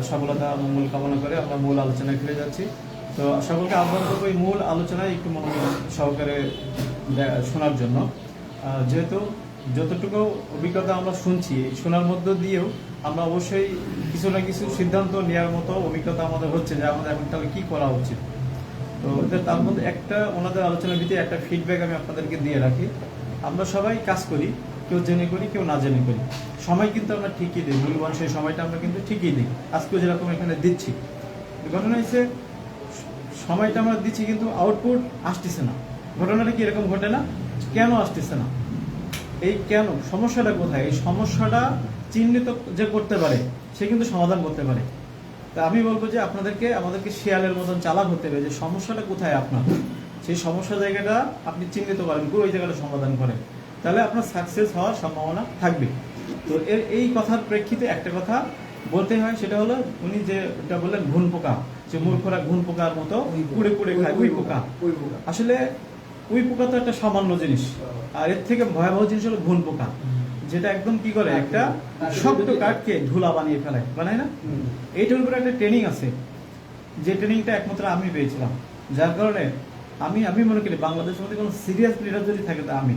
সফলতা মূল কামনা করে আমরা মূল আলোচনায় ফিরে যাচ্ছি। তো সকলকে আহ্বান করবো এই মূল আলোচনায় একটু মনোযোগ সহকারে শোনার জন্য। যেহেতু যতটুকু অভিজ্ঞতা আমরা শুনছি, শোনার মধ্য দিয়েও আমরা অবশ্যই কিছু না কিছু সিদ্ধান্ত নেওয়ার মতো অভিজ্ঞতা আমাদের হচ্ছে যে আমাদের এখন তাহলে কী করা উচিত। তো তার মধ্যে একটা ওনাদের আলোচনার ভিত্তিতে একটা ফিডব্যাক আমি আপনাদেরকে দিয়ে রাখি। আমরা সবাই কাজ করি, কেউ জেনে করি, কেউ না জেনে করি। সময় কিন্তু আমরা ঠিকই দিই, মূল্যবান সেই সময়টা আমরা কিন্তু ঠিকই দিই। আজকেও যেরকম এখানে দিচ্ছি, ঘটনা হচ্ছে সময়টা আমরা দিচ্ছি কিন্তু আউটপুট আসতেছে না। ঘটনাটা কি এরকম ঘটে না? কেন আসতেছে না? এই কেন, সমস্যাটা কোথায়? এই সমস্যাটা চিহ্নিত যে করতে পারে সে কিন্তু সমাধান করতে পারে। তা আমি বলবো যে আমাদেরকে শেয়ালের মতন চালাক হতে হবে যে সমস্যাটা কোথায় আপনার, সেই সমস্যা জায়গাটা আপনি চিহ্নিত করেন, ওই জায়গাটা সমাধান করেন, তাহলে আপনার সাকসেস হওয়ার সম্ভাবনা থাকবে। তো এই কথার প্রেক্ষিতে একটা কথা বলতে হয়, সেটা হলো উনি যেটা বললেন ঘুন পোকা, যে মূর্খরা ঘুন পোকার মতো কুড়ে কুড়ে খায় উই পোকা। আসলে উই পোকা তো একটা সামান্য জিনিস, আর এর থেকে ভয়াবহ জিনিস হলো ঘুন পোকা, যেটা একদম কি করে একটা শক্ত কাঠকে ধুলা বানিয়ে ফেলায়, বানায় না? এইটার উপরে একটা ট্রেনিং আছে, যে ট্রেনিংটা একমাত্র আমি পেয়েছিলাম। যার কারণে আমি মনে করি বাংলাদেশের মধ্যে কোনো সিরিয়াস লিডার যদি থাকে তা আমি।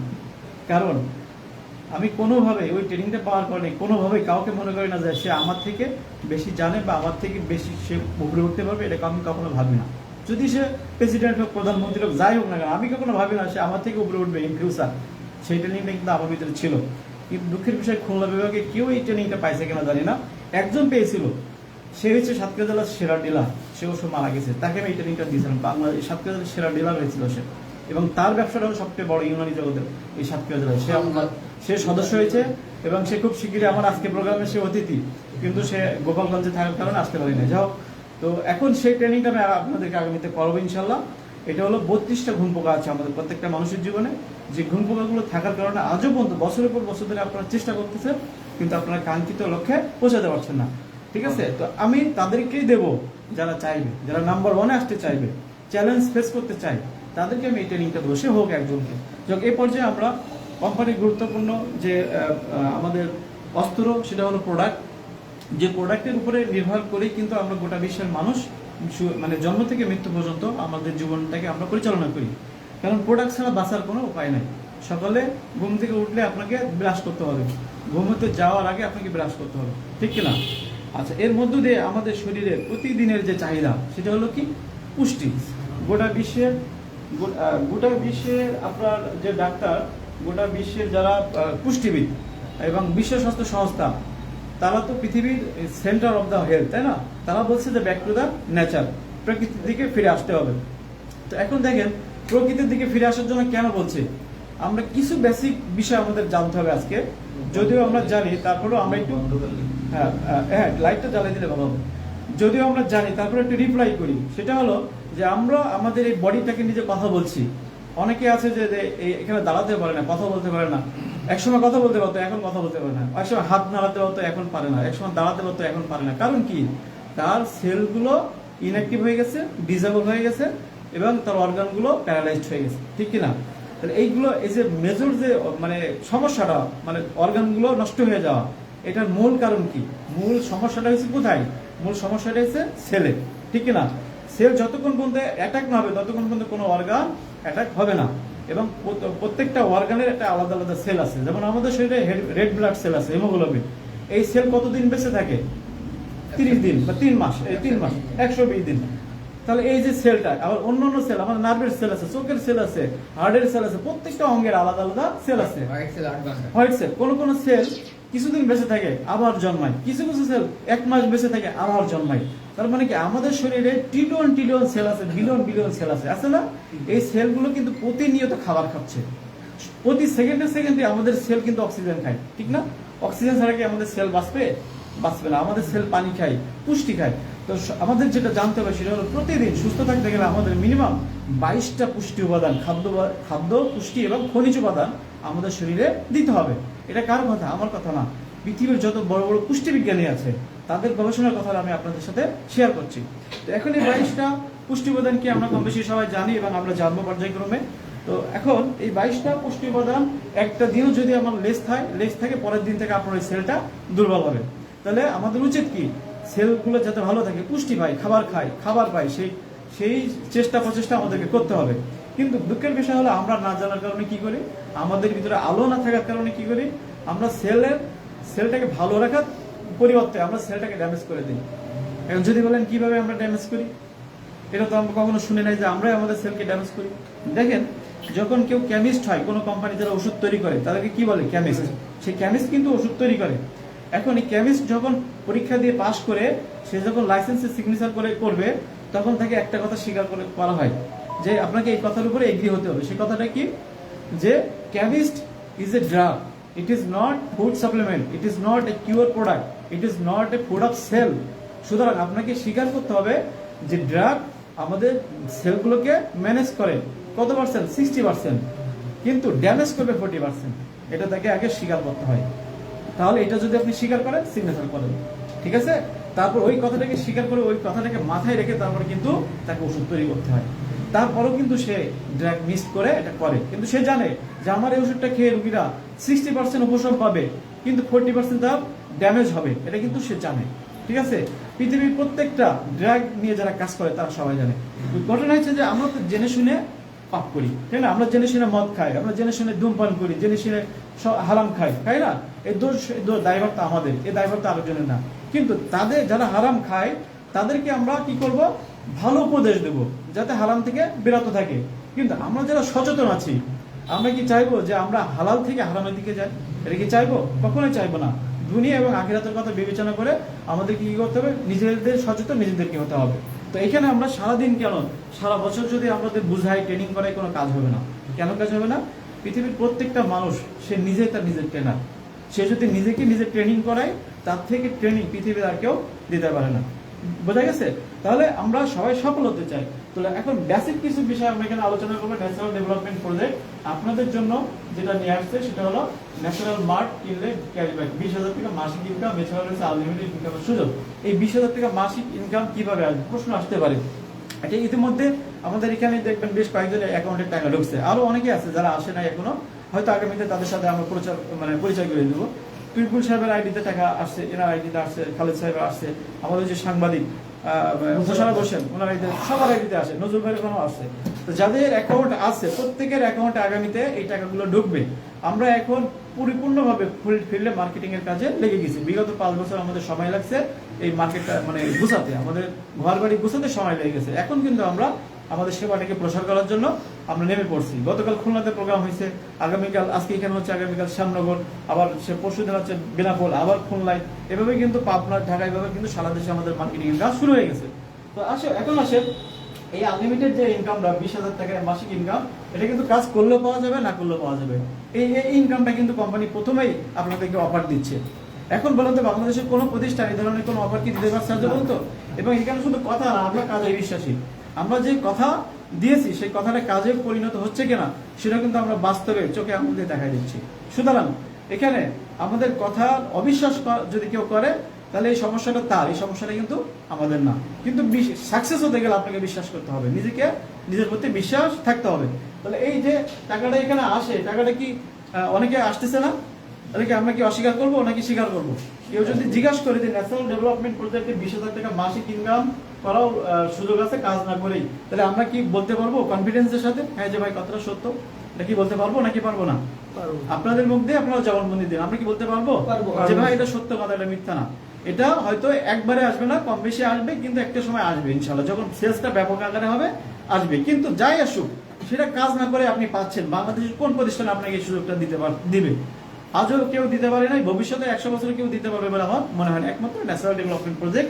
কারণ আমি কোনোভাবে ওই ট্রেনিংটা পাওয়ার কারণে কোনোভাবেই কাউকে মনে করি না যে সে আমার থেকে বেশি জানে বা আমার থেকে বেশি সে উপরে উঠতে পারবে, এটা আমি কখনো ভাবি না। যদি সে প্রেসিডেন্ট হোক, প্রধানমন্ত্রী হোক, যাই হোক না কেন, আমি কখনো ভাবি না সে আমার থেকে উপরে উঠবে ইন ফিউচার। সেই ট্রেনিংটা কিন্তু আমার ভিতরে ছিল। কিন্তু দুঃখের বিষয়, খুলনা বিভাগে কেউ এই ট্রেনিংটা পাইছে কিনা জানি না। একজন পেয়েছিল, সে হচ্ছে সাতক্ষীরা জেলার সেরা ডিলার, সে অবশ্য মারা গেছে। তাকে আমি এই ট্রেনিংটা দিয়েছিলাম। বাংলাদেশ সাতক্ষীরা জেলার সেরা ডিলার হয়েছিল সে, এবং তার ব্যবসাটা হলো সবচেয়ে বড় ইউনানি জগতের এই সাতক্ষীরা জেলায়। সে সদস্য হয়েছে এবং সে খুব শীঘ্রই আমার আজকে প্রোগ্রামে সে অতিথি, কিন্তু সে গোপালগঞ্জে থাকার কারণে আসতে পারি না। যাও, তো এখন সেই ট্রেনিংটা আমি আপনাদেরকে আগামীতে করবো ইনশাল্লাহ। এটা হলো 32টা ঘুম পোকা আছে আমাদের প্রত্যেকটা মানুষের জীবনে, যে ঘুম পোকাগুলো থাকার কারণে আজও পর্যন্ত বছরের পর বছর ধরে আপনারা চেষ্টা করতেছেন, কিন্তু আপনারা কাঙ্ক্ষিত লক্ষ্যে পৌঁছাতে পারছেন না। ঠিক আছে? তো আমি তাদেরকেই দেব যারা চাইবে, যারা নাম্বার 1-এ আসতে চাইবে, চ্যালেঞ্জ ফেস করতে চাই, তাদেরকে আমি এই ট্রেনিংটা দেবো, সে হোক একজনকে। যাক, এই পর্যায়ে আমরা কোম্পানির গুরুত্বপূর্ণ যে আমাদের অস্ত্র, সেটা হলো প্রোডাক্ট। যে প্রোডাক্টের উপরে নির্ভর করেই কিন্তু আমরা গোটা বিশ্বের মানুষ মানে জন্ম থেকে মৃত্যু পর্যন্ত আমাদের জীবনটাকে আমরা পরিচালনা করি। কারণ প্রোডাক্ট ছাড়া বাঁচার কোনো উপায় নাই। সকালে ঘুম থেকে উঠলে আপনাকে ব্রাশ করতে হবে, ঘুমোতে যাওয়ার আগে আপনাকে ব্রাশ করতে হবে, ঠিক কিনা? আচ্ছা, এর মধ্য দিয়ে আমাদের শরীরের প্রতিদিনের যে চাহিদা, সেটা হলো কি? পুষ্টি। গোটা বিশ্বের আপনার যে ডাক্তার, গোটা বিশ্বের যারা পুষ্টিবিদ এবং বিশ্ব স্বাস্থ্য সংস্থা, তারা তো পৃথিবীর সেন্টার অফ দ্য হেলথ, তাই না? তারা বলছে যে ব্যাক টু দ্য নেচার, প্রকৃতির দিকে ফিরে আসতে হবে। তো এখন দেখেন, প্রকৃতির দিকে ফিরে আসার জন্য কেন বলছে? আমরা কিছু বেসিক বিষয় আমাদের জানতে হবে আজকে, যদিও আমরা জানি, তারপরেও আমরা একটু হ্যাঁ লাইটটা জ্বালিয়ে দিলে ভালো হবে। যদিও আমরা জানি, তারপরে একটু রিপ্লাই করি। সেটা হলো যে আমরা আমাদের এই বডিটাকে নিজে কথা বলছি। অনেকে আছে যে এখানে দাঁড়াতে পারে না, কথা বলতে পারে না। একসময় কথা বলতে পারতো, এখন কথা বলতে পারে না। একসময় হাত নাড়াতে পারতো, এখন পারে না। একসময় দাঁড়াতে পারতো, এখন পারে না। কারণ কি? তার সেলগুলো ইনঅ্যাক্টিভ হয়ে গেছে, ডিসেবল হয়ে গেছে, এবং তার অর্গানগুলো প্যারালাইজড হয়ে গেছে, ঠিক কিনা? তাহলে এইগুলো, এই যে মেজর যে মানে সমস্যাটা, মানে অর্গানগুলো নষ্ট হয়ে যাওয়া, এটার মূল কারণ কি? মূল সমস্যাটা হচ্ছে কোথায়? মূল সমস্যাটা হচ্ছে সেলে, ঠিক কিনা? সেল যতক্ষণ পর্যন্ত অ্যাটাক না হবে, ততক্ষণ পর্যন্ত কোনো অর্গান অ্যাটাক হবে না। এবং প্রত্যেকটা অর্গানের একটা আলাদা আলাদা সেল আছে। যেমন আমাদের শরীরে রেড ব্লাড সেল আছে, হিমোগ্লোবিন। এই সেল কতদিন বেঁচে থাকে? 30 দিন বা 3 মাস, 120 দিন। তাহলে এই যে সেলটা, আবার অন্যান্য সেল, আমার নার্ভের সেল আছে, চোখের সেল আছে, হার্টের সেল আছে, প্রত্যেকটা অঙ্গের আলাদা আলাদা সেল আছে। হোয়াইট সেল, কোন কোন সেল কিছুদিন বেঁচে থাকে আবার জন্মায়, কিছু কিছু সেল 1 মাস বেঁচে থাকে আবার জন্মায়। তার মানে কি, আমাদের শরীরে ট্রিলিয়ন সেল আছে, বিলিয়ন সেল আছে না? এই সেলগুলো কিন্তু প্রতিনিয়ত খাবার খাচ্ছে। প্রতি সেকেন্ডে আমাদের সেল কিন্তু অক্সিজেন খায়, ঠিক না? অক্সিজেন ছাড়া কি আমাদের সেল বাঁচবে না। আমাদের সেল পানি খায়, পুষ্টি খায়। তো আমাদের যেটা জানতে হবে সেটা হলো, প্রতিদিন সুস্থ থাকতে গেলে আমাদের মিনিমাম 22টা পুষ্টি উপাদান, খাদ্য পুষ্টি এবং খনিজ উপাদান আমাদের শরীরে দিতে হবে। এটা কার কথা? আমার কথা না। পৃথিবীর যত বড় বড় পুষ্টিবিজ্ঞানী আছে, তাদের গবেষণার কথা আমি আপনাদের সাথে শেয়ার করছি। তো এখন এই 22টা পুষ্টি উপাদান কি আমরা কম বেশি সবাই জানি এবং আমরা জানবো পর্যায়ক্রমে। তো এখন এই 22টা পুষ্টি উপাদান, একটা দিনও যদি আমার লেস থাকে, পরের দিন থেকে আপনার ওই সেলটা দুর্বল হবে। তাহলে আমাদের উচিত কি? সেলগুলো যাতে ভালো থাকে, পুষ্টি পায়, খাবার পায়, সেই চেষ্টা প্রচেষ্টা আমাদেরকে করতে হবে। কিন্তু দুঃখের বিষয় হলো আমরা না জানার কারণে কি করি, আমাদের ভিতরে আলো না থাকার কারণে কি করি, আমরা সেলটাকে ভালো রাখার পরিবর্তে আমরা সেলটাকে ড্যামেজ করে দিই। এখন যদি বলেন কিভাবে আমরা ড্যামেজ করি, এটা তো আমরা কখনো শুনে নাই যে আমরাই আমাদের সেলকে ড্যামেজ করি। দেখেন, যখন কেউ কেমিস্ট হয়, কোনো কোম্পানি যারা ওষুধ তৈরি করে তাদেরকে কি বলে, কেমিস্ট। সেই কেমিস্ট কিন্তু ওষুধ তৈরি করে। এখন এই কেমিস্ট যখন পরীক্ষা দিয়ে পাশ করে সে যখন লাইসেন্সে সিগনেচার করবে, তখন তাকে একটা কথা স্বীকার করা হয় যে আপনাকে এই কথার উপরে এগ্রি হতে হবে। সেই কথাটা কি, যে chemist is a drug, it is not food supplement, it is not a cure product, it is not a food of sale. সুতরাং আপনাকে স্বীকার করতে হবে যে ড্রাগ আমাদের সেলগুলোকে ম্যানেজ করে কত পার্সেন্ট, 60%, কিন্তু ড্যামেজ করবে 40%। এটা তাকে আগে স্বীকার করতে হয়। তাহলে এটা যদি আপনি স্বীকার করেন, সিগনেচার করেন, ঠিক আছে। তারপর ওই কথাটাকে স্বীকার করে ওই কথাটাকে মাথায় রেখে তারপরে কিন্তু তাকে ওষুধ তৈরি করতে হয়। তারপরেও কিন্তু সে ড্রাগ মিস করে এটা করে, কিন্তু সে জানে যে আমার এই ওষুধটা খেয়ে রুগীরা 60% উপশম পাবে, কিন্তু 40% তার ড্যামেজ হবে, এটা কিন্তু সে জানে, ঠিক আছে। পৃথিবীর প্রত্যেকটা ড্রাগ নিয়ে যারা কাজ করে তারা সবাই জানে। ঘটনা হচ্ছে যে আমরা তো জেনে শুনে পাপ করি, তাই না? আমরা জেনে শুনে মদ খাই, আমরা জেনে শুনে ধূমপান করি, জেনে শুনে হারাম খাই, তাই না? এই দায়ভারটা আমাদের, এই দায়ভারটা আরেকজনের না। কিন্তু তাদের যারা হারাম খায় তাদেরকে আমরা কি করব, ভালো উপদেশ দেব যাতে হারাম থেকে বিরত থাকে। কিন্তু আমরা যারা সচেতন আছি, আমরা কি চাইবো যে আমরা হালাল থেকে হারামের দিকে যাই? এটা কি চাইবো? কখনোই চাইবো না। দুনিয়া এবং আখিরাতের কথা বিবেচনা করে আমাদেরকে কি করতে হবে, নিজেদের সচেতন নিজেদেরকে হতে হবে। তো এখানে আমরা সারাদিন কেন, সারা বছর যদি আমাদের বুঝাই, ট্রেনিং করাই, কোনো কাজ হবে না। কেন কাজ হবে না? পৃথিবীর প্রত্যেকটা মানুষ সে নিজে তার নিজের ট্রেনার। সে যদি নিজেকে নিজে ট্রেনিং করায়, তার থেকে ট্রেনিং পৃথিবীর আর কেউ দিতে পারে না। বোঝা গেছে? তাহলে আমরা সবাই সফল হতে চাই। তাহলে এখন বেসিক কিছু বিষয় আমরা এখানে আলোচনা করবো। ন্যাচারাল ডেভেলপমেন্ট প্রজেক্ট আপনাদের জন্য যেটা নিয়ে আসছে সেটা হলো ন্যাচারাল মার্ট কিনলে ক্যাশব্যাক 20,000 টাকা মাসিক ইনকাম, এছাড়া রয়েছে আনলিমিটেড ইনকামের সুযোগ। এই 20,000 টাকা মাসিক ইনকাম কিভাবে আসবে প্রশ্ন আসতে পারে। এটা ইতিমধ্যে আমাদের এখানে দেখবেন বেশ কয়েকজনের অ্যাকাউন্টে টাকা ঢুকছে, আরো অনেকে আছে যারা আসে না এখনো, হয়তো আগামীতে তাদের সাথে আমরা পরিচয় করে দেবো। তুইপুল সাহেবের আইডিতে টাকা আসছে, এনার আইডিতে আসছে, খালেদ সাহেবের আসছে, আমাদের যে সাংবাদিক মোশাররফ হোসেন ওনার আইডিতে, সবার আইডিতে আসে, নজরুল ভাইয়ের কোনো আসছে। তো যাদের অ্যাকাউন্ট আছে প্রত্যেকের অ্যাকাউন্টে আগামীতে এই টাকাগুলো ঢুকবে। আমরা এখন পরিপূর্ণভাবে ফিল্ডে মার্কেটিং এর কাজে লেগে গেছি। বিগত 5 বছর আমাদের সময় লাগছে এই মার্কেটটা গুছাতে, আমাদের ঘর বাড়ি গুছাতে সময় লেগে গেছে। এখন কিন্তু আমরা আমাদের সেবাটাকে প্রসার করার জন্য আমরা নেমে পড়ছি। গতকাল খুলনাতে প্রোগ্রাম হয়েছে, আগামীকাল, আজকে এখানে হচ্ছে, আগামীকাল শ্যামনগর, আবার সে পরশুদিন হচ্ছে বেনাপোল, আবার খুলনায়, এভাবে কিন্তু পাবনা, ঢাকা, এভাবে কিন্তু সারা দেশে আমাদের মার্কেটিং এর কাজ শুরু হয়ে গেছে। তো এখন আসে এই আনলিমিটেড যে ইনকামটা 20,000 টাকার মাসিক ইনকাম, এটা কিন্তু কাজ করলেও পাওয়া যাবে, না করলেও পাওয়া যাবে। এই ইনকামটা কিন্তু কোম্পানি প্রথমেই আপনাদেরকে অফার দিচ্ছে। এখন বলেন তো, বাংলাদেশের কোনো প্রতিষ্ঠান এই ধরনের কোনো অফার কি দিতে পারছে বলতো? এবং এখানে শুধু কথা না, আমরা কাজে বিশ্বাসী। আমরা যে কথা দিয়েছি সেই কথাটা কাজে পরিণত হচ্ছে কিনা সেটা কিন্তু আমরা বাস্তবে চোখে আঙুল দিয়ে দেখা দিচ্ছি। সুতরাং এখানে আমাদের কথা অবিশ্বাস যদি কেউ করে, তাহলে এই সমস্যাটা তার, এই সমস্যাটা কিন্তু আমাদের না। কিন্তু সাকসেস হতে গেলে আপনাকে বিশ্বাস করতে হবে, নিজের প্রতি বিশ্বাস থাকতে হবে। তাহলে এই যে টাকাটা এখানে আসে, টাকাটা কি অনেকে আসতেছে না? তাহলে কি আমরা কি অস্বীকার করবো নাকি স্বীকার করবো? কেউ যদি জিজ্ঞাসা করে যে ন্যাশনাল ডেভেলপমেন্ট প্রজেক্টে 20,000 টাকা মাসিক ইনকাম করাও সুযোগ আছে কাজ না করেই, তাহলে আমরা কি বলতে পারবো কনফিডেন্সের সাথে, হ্যাঁ যে ভাই কথাটা সত্য? এটা কি বলতে পারবো নাকি পারবো না? আপনাদের মুখ দিয়ে আপনারা জবানবন্দি দিন, আমরা কি বলতে পারবো যে ভাই এটা সত্য কথা, এটা মিথ্যা না? এটা হয়তো একবারে আসবে না, কম বেশি আসবে, কিন্তু একটা সময় আসবে ইনশাল্লাহ, যখন সেলসটা ব্যাপক আকারে হবে আসবে। কিন্তু যাই আসুক, সেটা কাজ না করে আপনি পাচ্ছেন, বাংলাদেশের কোন প্রতিষ্ঠান আপনাকে এই সুযোগটা দিবে? আজও কেউ দিতে পারে নাই, ভবিষ্যতে 100 বছরে কেউ দিতে পারবে বলে আমার মনে হয় না। একমাত্র ন্যাশনাল ডেভেলপমেন্ট প্রজেক্ট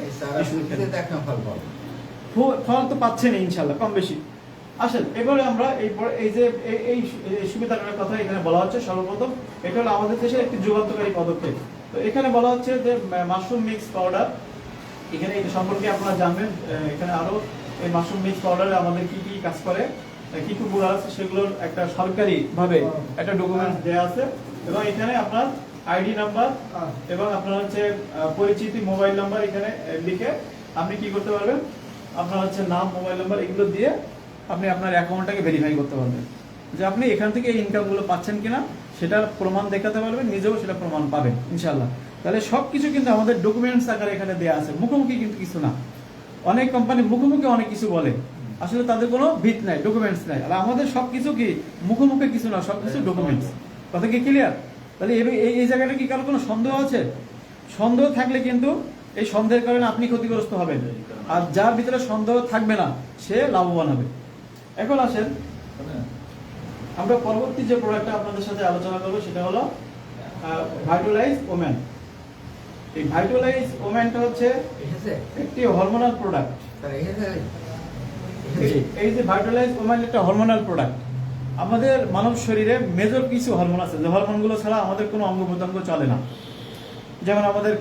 ফল তো পাচ্ছেন ইনশাল্লাহ কম বেশি। আসেন এবারে আমরা এই যে এই সুবিধাটার কথা এখানে বলা হচ্ছে। সর্বপ্রথম এটা হলো আমাদের দেশের একটি যুগান্তকারী পদক্ষেপ। তো এখানে বলা হচ্ছে যে মাশরুম মিক্স পাউডার, এখানে এটা সম্পর্কে আপনারা জানবেন। এখানে আরো এই মাশরুম মিক্স পাউডারে আমাদের কি কি কাজ করে, কি কি গুণ আছে, সেগুলোর একটা সরকারি ভাবে একটা ডকুমেন্ট দেওয়া আছে। এবং এখানে আপনার আইডি নাম্বার এবং আপনার হচ্ছে পরিচিতি মোবাইল নাম্বার এখানে লিখে আপনি কি করতে পারবেন, আপনার হচ্ছে নাম, মোবাইল নাম্বার, এগুলো দিয়ে আপনি আপনার অ্যাকাউন্টটাকে ভেরিফাই করতে পারবেন যে আপনি এখান থেকে এই ইনকামগুলো পাচ্ছেন কিনা, সেটা প্রমাণ দেখাতে পারবেন, নিজেও সেটা প্রমাণ পাবেন ইনশাল্লাহ। তাহলে সবকিছু কিন্তু আমাদের ডকুমেন্টস আকারে এখানে দেওয়া আছে, মুখোমুখি কিন্তু কিছু না। অনেক কোম্পানি মুখোমুখি অনেক কিছু বলে, আসলে তাদের কোনো ভিত নাই, ডকুমেন্টস নাই। আর আমাদের সবকিছু কি মুখোমুখি কিছু না, সবকিছু ডকুমেন্টস। কথা কি ক্লিয়ার? তাহলে এই জায়গাটা কি কারো কোনো সন্দেহ আছে? সন্দেহ থাকলে কিন্তু এই সন্দেহের কারণে আপনি ক্ষতিগ্রস্ত হবেন, আর যার ভিতরে সন্দেহ থাকবে না সে লাভবান হবে। এখন আসেন আমরা পরবর্তী যে প্রোডাক্টটা আপনাদের সাথে আলোচনা করবো সেটা হলো ভাইটালাইজ ওমেন। এই ভাইটালাইজ ওমেনটা হচ্ছে একটি হরমোনাল প্রোডাক্ট। এই যে ভাইটালাইজ ওমেন একটা হরমোনাল প্রোডাক্ট। আমাদের মানব শরীরে মেজর কিছু হরমোন আছে, যে হরমোনগুলো ছাড়া আমাদের কোনো অঙ্গ প্রত্যঙ্গ চলে না। যেমন আমাদের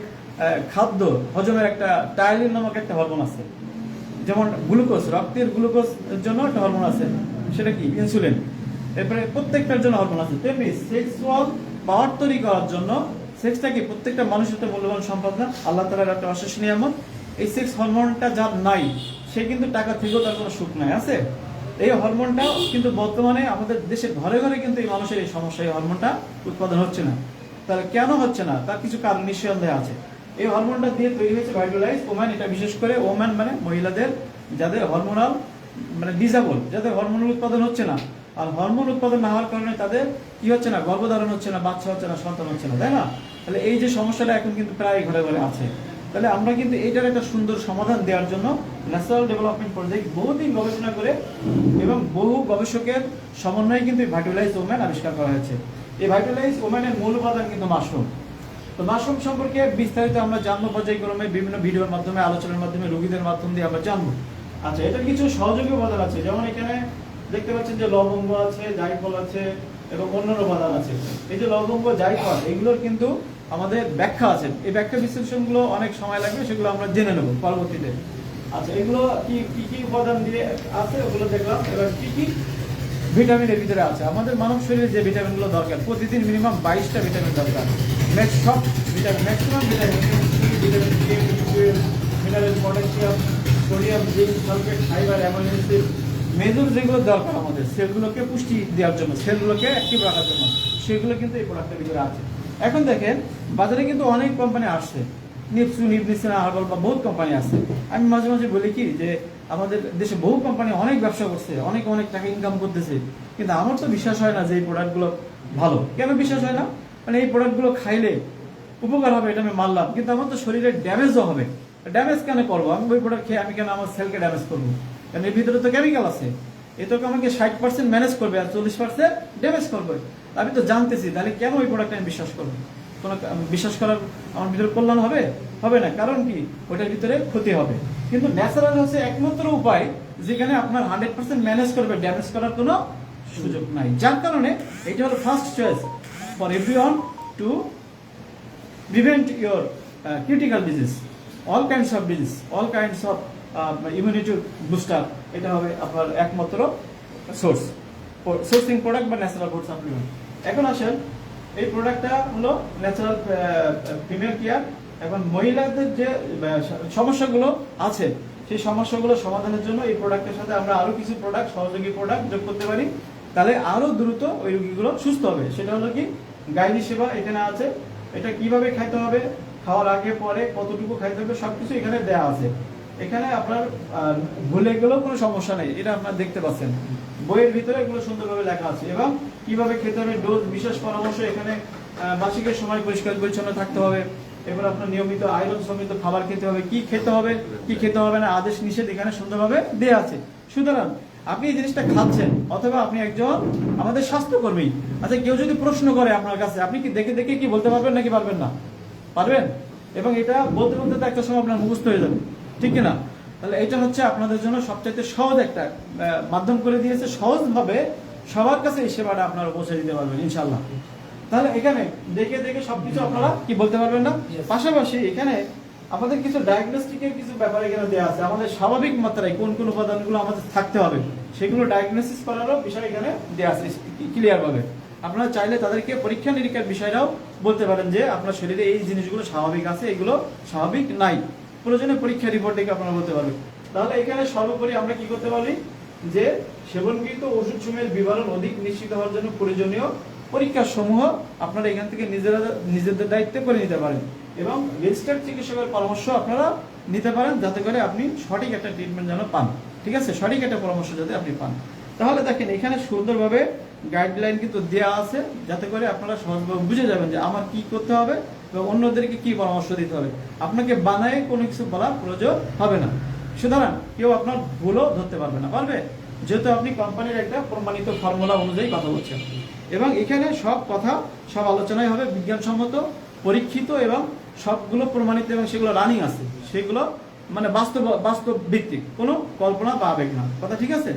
খাদ্য হজমের একটা টাইলিন নামক একটা হরমোন আছে, যেমন গ্লুকোজ, রক্তের গ্লুকোজ জন্য একটা হরমোন আছে, সেটা কি ইনসুলিন। এরপরে প্রত্যেকটার জন্য হরমোন আছে। তেমনি সেক্সুয়াল পাওয়ার তৈরি করার জন্য, সেক্সটা কি প্রত্যেকটা মানুষের একটা মূল্যবান সম্পদ না, আল্লাহ তাআলার একটা অশেষ নিয়ামত। এই সেক্স হরমোনটা যার নাই সে কিন্তু টাকা থেকেও তার কোনো সুখ নাই, আছে। এই হরমোনটা কিন্তু বর্তমানে আমাদের দেশের ঘরে ঘরে কিন্তু এই মানুষের এই সমস্যা, এই হরমোনটা উৎপাদন হচ্ছে না। তাহলে কেন হচ্ছে না, তার কিছু কারণ নিঃসন্দেহে আছে। এই হরমোনটা দিয়ে তৈরি হয়েছে ভাইটালাইজ ওমেন। এটা বিশেষ করে ওমেন মানে মহিলাদের যাদের হরমোনাল মানে ডিসেবল, যাদের হরমোনাল উৎপাদন হচ্ছে না। আর হরমোন উৎপাদন না হওয়ার কারণে তাদের কি হচ্ছে না, গর্ভধারণ হচ্ছে না, বাচ্চা হচ্ছে না, সন্তান হচ্ছে না, তাই না? তাহলে এই যে সমস্যাটা এখন কিন্তু প্রায় ঘরে ঘরে আছে। তাহলে আমরা কিন্তু এইটার একটা সুন্দর সমাধান দেওয়ার জন্য ন্যাশনাল ডেভেলপমেন্ট প্রজেক্ট বহুদিন গবেষণা করে এবং বহু গবেষকের সমন্বয়ে কিন্তু এই ভাইটালাইজ ওমেন আবিষ্কার করা হয়েছে। এই ভাইটালাইজ ওমেনের মূল উপাদান কিন্তু মাশরুম। তো মাশরুম সম্পর্কে বিস্তারিত আমরা জানবো পর্যায়ক্রমে, বিভিন্ন ভিডিওর মাধ্যমে, আলোচনার মাধ্যমে, রোগীদের মাধ্যম দিয়ে আমরা জানবো। আচ্ছা, এটার কিছু সহযোগী উপাদান আছে, যেমন এখানে দেখতে পাচ্ছেন যে লবঙ্গ আছে, জায়ফল আছে এবং অন্যান্য উপাদান আছে। এই যে লবঙ্গ, জায়ফল, এগুলোর কিন্তু আমাদের ব্যাখ্যা আছে। এই ব্যাখ্যা বিশ্লেষণগুলো অনেক সময় লাগবে, সেগুলো আমরা জেনে নেব পরবর্তীতে। আচ্ছা, এগুলো কি কি উপাদান দিয়ে আছে ওগুলো দেখলাম। এবার কি কি ভিটামিন এর ভিতরে আছে। আমাদের মানব শরীরে যে ভিটামিনগুলো দরকার, প্রতিদিন মিনিমাম 22টা ভিটামিন দরকার। সব vitamin, maximum vitamin, vitamin C, mineral, potassium, sodium, zinc, sulphate, fibre, amino acid, major যেগুলো দরকার আমাদের সেলগুলোকে পুষ্টি দেওয়ার জন্য, সেলগুলোকে অ্যাক্টিভ রাখার জন্য, সেগুলো কিন্তু এই প্রোডাক্টের ভিতরে আছে। এখন দেখেন বাজারে কিন্তু অনেক কোম্পানি আসছে, নিপসুনা, হার্বাল বা বহুত কোম্পানি আছে। আমি মাঝে মাঝে বলি কি যে আমাদের দেশে বহু কোম্পানি অনেক ব্যবসা করছে, অনেক অনেক টাকা ইনকাম করতেছে, কিন্তু আমার তো বিশ্বাস হয় না যে এই প্রোডাক্টগুলো ভালো। কেন বিশ্বাস হয় না? মানে এই প্রোডাক্টগুলো খাইলে উপকার হবে এটা আমি মানলাম, কিন্তু আমার তো শরীরে ড্যামেজও হবে। ড্যামেজ কেন করবো? আমি ওই প্রোডাক্ট খেয়ে আমি কেন আমার সেলকে ড্যামেজ করবো? কারণ এর ভিতরে তো কেমিক্যাল আছে, এ তো আমাকে 60% ম্যানেজ করবে আর 40% ড্যামেজ করবে। আমি তো জানতেছি, তাহলে কেন ওই প্রোডাক্ট আমি বিশ্বাস করবো? কোনো বিশ্বাস করার আমার ভিতরে কল্যাণ হবে? হবে না। কারণ কি? ওটার ভিতরে ক্ষতি হবে। কিন্তু ন্যাচারাল হচ্ছে একমাত্র উপায় যেখানে আপনার 100% ম্যানেজ করবে, ড্যামেজ করার কোনো সুযোগ নাই। যার কারণে এটা হলো first choice for everyone two prevent your critical disease, all kinds of disease, all kinds of immunity booster. এটা হবে আপনার একমাত্র সোর্সিং প্রোডাক্ট বা ন্যাচারাল ফুড সাপ্লিমেন্ট। এখন আসেন এই প্রোডাক্টটা হলো ন্যাচারাল ফিমেল কেয়ার। এখন মহিলাদের যে সমস্যাগুলো আছে সেই সমস্যাগুলো সমাধানের জন্য এই প্রোডাক্টের সাথে আমরা আরো কিছু প্রোডাক্ট, সহযোগী প্রোডাক্ট যোগ করতে পারি, তাহলে আরো দ্রুত ওই রোগীগুলো সুস্থ হবে। সেটা হলো কি, গাইনি সেবা এখানে আছে। এটা কিভাবে খাইতে হবে, খাওয়ার আগে পরে কতটুকু খাইতে হবে, সবকিছু এখানে দেয়া আছে। এখানে আপনার ভুলে গেলেও কোনো সমস্যা নেই, এটা আপনারা দেখতে পাচ্ছেন বইয়ের ভিতরে এগুলো সুন্দরভাবে লেখা আছে। এবং কিভাবে খেতে হবে, ডোজ, বিশেষ পরামর্শ এখানে, মাসিকের সময় পরিষ্কার পরিচ্ছন্ন থাকতে হবে, এবার আপনার নিয়মিত আয়রন সমৃদ্ধ খাবার খেতে হবে, কি খেতে হবে কি খেতে হবে না, আদেশ নিষেধ এখানে সুন্দরভাবে দেয়া আছে। সুতরাং আপনি এই জিনিসটা খাচ্ছেন, অথবা আপনি একজন আমাদের স্বাস্থ্যকর্মী। আচ্ছা, কেউ যদি প্রশ্ন করে আপনার কাছে, আপনি কি দেখে দেখে কি বলতে পারবেন নাকি পারবেন না? পারবেন। এবং এটা বলতে বলতে তো একটা সময় আপনার মুখস্থ হয়ে যাবে, ঠিক কিনা? তাহলে এটা হচ্ছে আপনাদের জন্য সবচাইতে সহজ একটা মাধ্যম করে দিয়েছে। সহজভাবে সবার কাছে এই সেবাটা আপনারা পৌঁছে দিতে পারবেন ইনশাল্লাহ। তাহলে এখানে দেখে দেখে সবকিছু আপনারা কি বলতে পারবেন না। পাশাপাশি এখানে আমাদের কিছু ডায়াগনস্টিকের কিছু ব্যাপার এখানে দেওয়া আছে। আমাদের স্বাভাবিক মাত্রায় কোন কোন উপাদানগুলো আমাদের থাকতে হবে সেগুলো ডায়াগনোসিস করারও বিষয় এখানে দেওয়া আছে ক্লিয়ার ভাবে। আপনারা চাইলে তাদেরকে পরীক্ষা নিরীক্ষার বিষয়টাও বলতে পারেন যে আপনার শরীরে এই জিনিসগুলো স্বাভাবিক আছে, এগুলো স্বাভাবিক নাই। প্রয়োজনে পরীক্ষা রিপোর্ট দেখে আপনারা বলতে পারবেন। তাহলে এখানে সর্বোপরি আমরা কি করতে পারি যে সেবনকৃত ওষুধ সমূহের বিবরণ অধিক নিশ্চিত হওয়ার জন্য প্রয়োজনীয় পরীক্ষা সমূহ আপনারা এখান থেকে নিজেদের দায়িত্বে করে নিতে পারেন। এবং রেজিস্টার্ড চিকিৎসকের পরামর্শ আপনারা নিতে পারেন, যাতে করে আপনি সঠিক একটা ট্রিটমেন্ট যেন পান। ঠিক আছে, সঠিক একটা পরামর্শ যাতে আপনি পান। তাহলে দেখেন এখানে সুন্দরভাবে গাইডলাইন কিন্তু দেওয়া আছে, যাতে করে আপনারা সহজভাবে বুঝে যাবেন যে আমার কি করতে হবে এবং অন্যদেরকে কি পরামর্শ দিতে হবে। আপনাকে বানায় কোনো কিছু বলার প্রয়োজন হবে না, সুতরাং কেউ আপনার ভুলও ধরতে পারবে না, পারবে, যেহেতু আপনি কোম্পানির একটা প্রমাণিত ফর্মুলা অনুযায়ী কথা বলছেন। এবং এখানে সব কথা, সব আলোচনাই হবে বিজ্ঞানসম্মত, পরীক্ষিত এবং সবগুলো প্রমাণিত, এবং সেগুলো রানিং আছে, সেগুলো মানে বাস্তব ভিত্তিক, কোনো কল্পনা বা আবেগ না, কথা ঠিক আছে।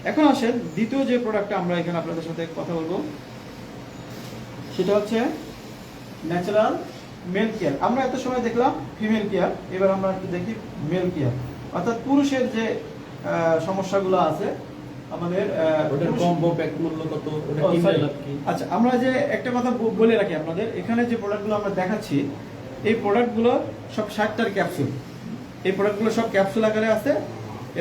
এখন আসেন দ্বিতীয় যে প্রোডাক্টটা আমরা এখানে আপনাদের সাথে কথা বলবো, সেটা হচ্ছে ন্যাচারাল মেল কেয়ার। আমরা এত সময় দেখলাম ফিমেল কেয়ার, এবার আমরা একটু দেখি মেল কেয়ার, অর্থাৎ পুরুষের যে সমস্যাগুলো আছে আমাদের। কম্বো প্যাক মূল্য কত, ওটা কি লাভ কি? আচ্ছা, আমরা যে একটা কথা বলে রাখি আপনাদের, এখানে যে প্রোডাক্টগুলো আমরা দেখাচ্ছি, এই প্রোডাক্টগুলো সব 60টার ক্যাপসুল। এই প্রোডাক্টগুলো সব ক্যাপসুল আকারে আছে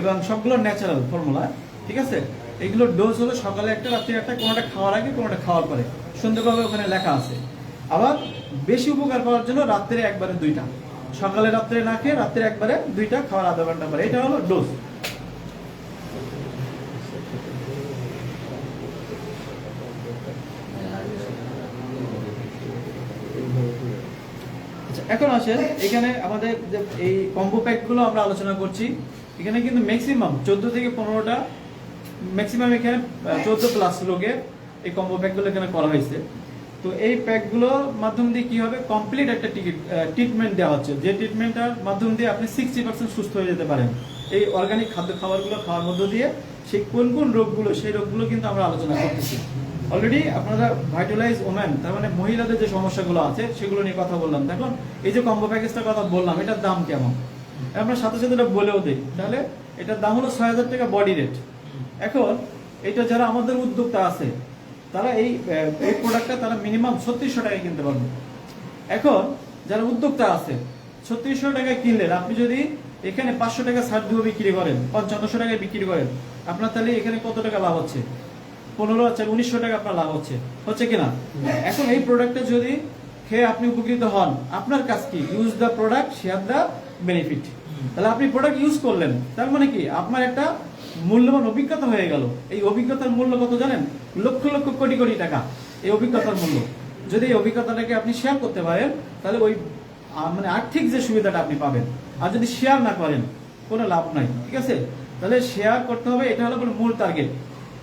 এবং সবগুলো ন্যাচারাল ফর্মুলা। ঠিক আছে, এইগুলোর ডোজ হলো সকালে একটা, রাত্রে একটা, কোনোটা খাওয়ার আগে, কোনোটা খাওয়ার পরে, সুন্দরভাবে ওখানে লেখা আছে। আবার বেশি উপকার পাওয়ার জন্য রাত্রে একবারে 2টা, সকালে রাত্রে না খেয়ে রাত্রে একবারে 2টা, খাওয়ার আধা ঘন্টা পরে, এটা হলো ডোজ। এখন আসেন এখানে আমাদের যে এই কম্বো প্যাকগুলো আমরা আলোচনা করছি, এখানে কিন্তু ম্যাক্সিমাম 14 থেকে 15টা, ম্যাক্সিমাম এখানে 14+ লোকের এই কম্বো প্যাকগুলো এখানে করা হয়েছে। তো এই প্যাকগুলোর মাধ্যম দিয়ে কি হবে, কমপ্লিট একটা ট্রিটমেন্ট দেওয়া হচ্ছে, যে ট্রিটমেন্টটার মাধ্যম দিয়ে আপনি 60% সুস্থ হয়ে যেতে পারেন। এই অর্গানিক খাদ্য খাবারগুলো খাওয়ার মধ্য দিয়ে সেই কোন কোন রোগগুলো, সেই রোগগুলো কিন্তু আমরা আলোচনা করতেছি। অলরেডি আপনারা ভাইটালাইজ ওমেন, তার মানে মহিলাদের যে সমস্যাগুলো আছে সেগুলো নিয়ে কথা বললাম। দেখুন এই যে কম্বো প্যাকেজটার কথা বললাম, এটার দাম কেমন আমরা সাথে সাথে এটা বলেও দিই, তাহলে এটার দাম হলো 6000 টাকা বডি রেট। এখন এটা যারা আমাদের উদ্যোক্তা আছে, তারা এই প্রোডাক্টটা তারা মিনিমাম 3600 টাকায় কিনতে পারবে। এখন যারা উদ্যোক্তা আছে, 3600 টাকায় কিনলেন, আপনি যদি এখানে 500 টাকা ছাড় দিয়ে বিক্রি করেন, 5500 টাকায় বিক্রি করেন, আপনার তাহলে এখানে কত টাকা লাভ হচ্ছে? 1900 টাকা আপনার লাভ হচ্ছে কিনা? এখন এই প্রোডাক্টটা যদি খেয়ে আপনি উপকৃত হন, আপনার কাজ কি? Use the product, share the benefit. তাহলে আপনি প্রোডাক্ট ইউজ করলেন, তার মানে কি আপনার একটা মূল্যবান অভিজ্ঞতা হয়ে গেল। এই অভিজ্ঞতার মূল্য কত জানেন? লক্ষ লক্ষ কোটি কোটি টাকা এই অভিজ্ঞতার মূল্য। যদি এই অভিজ্ঞতাটাকে আপনি শেয়ার করতে পারেন, তাহলে ওই মানে আর্থিক যে সুবিধাটা আপনি পাবেন। আর যদি শেয়ার না করেন, কোনো লাভ নাই। ঠিক আছে, তাহলে শেয়ার করতে হবে, এটা হলো মূল টার্গেট।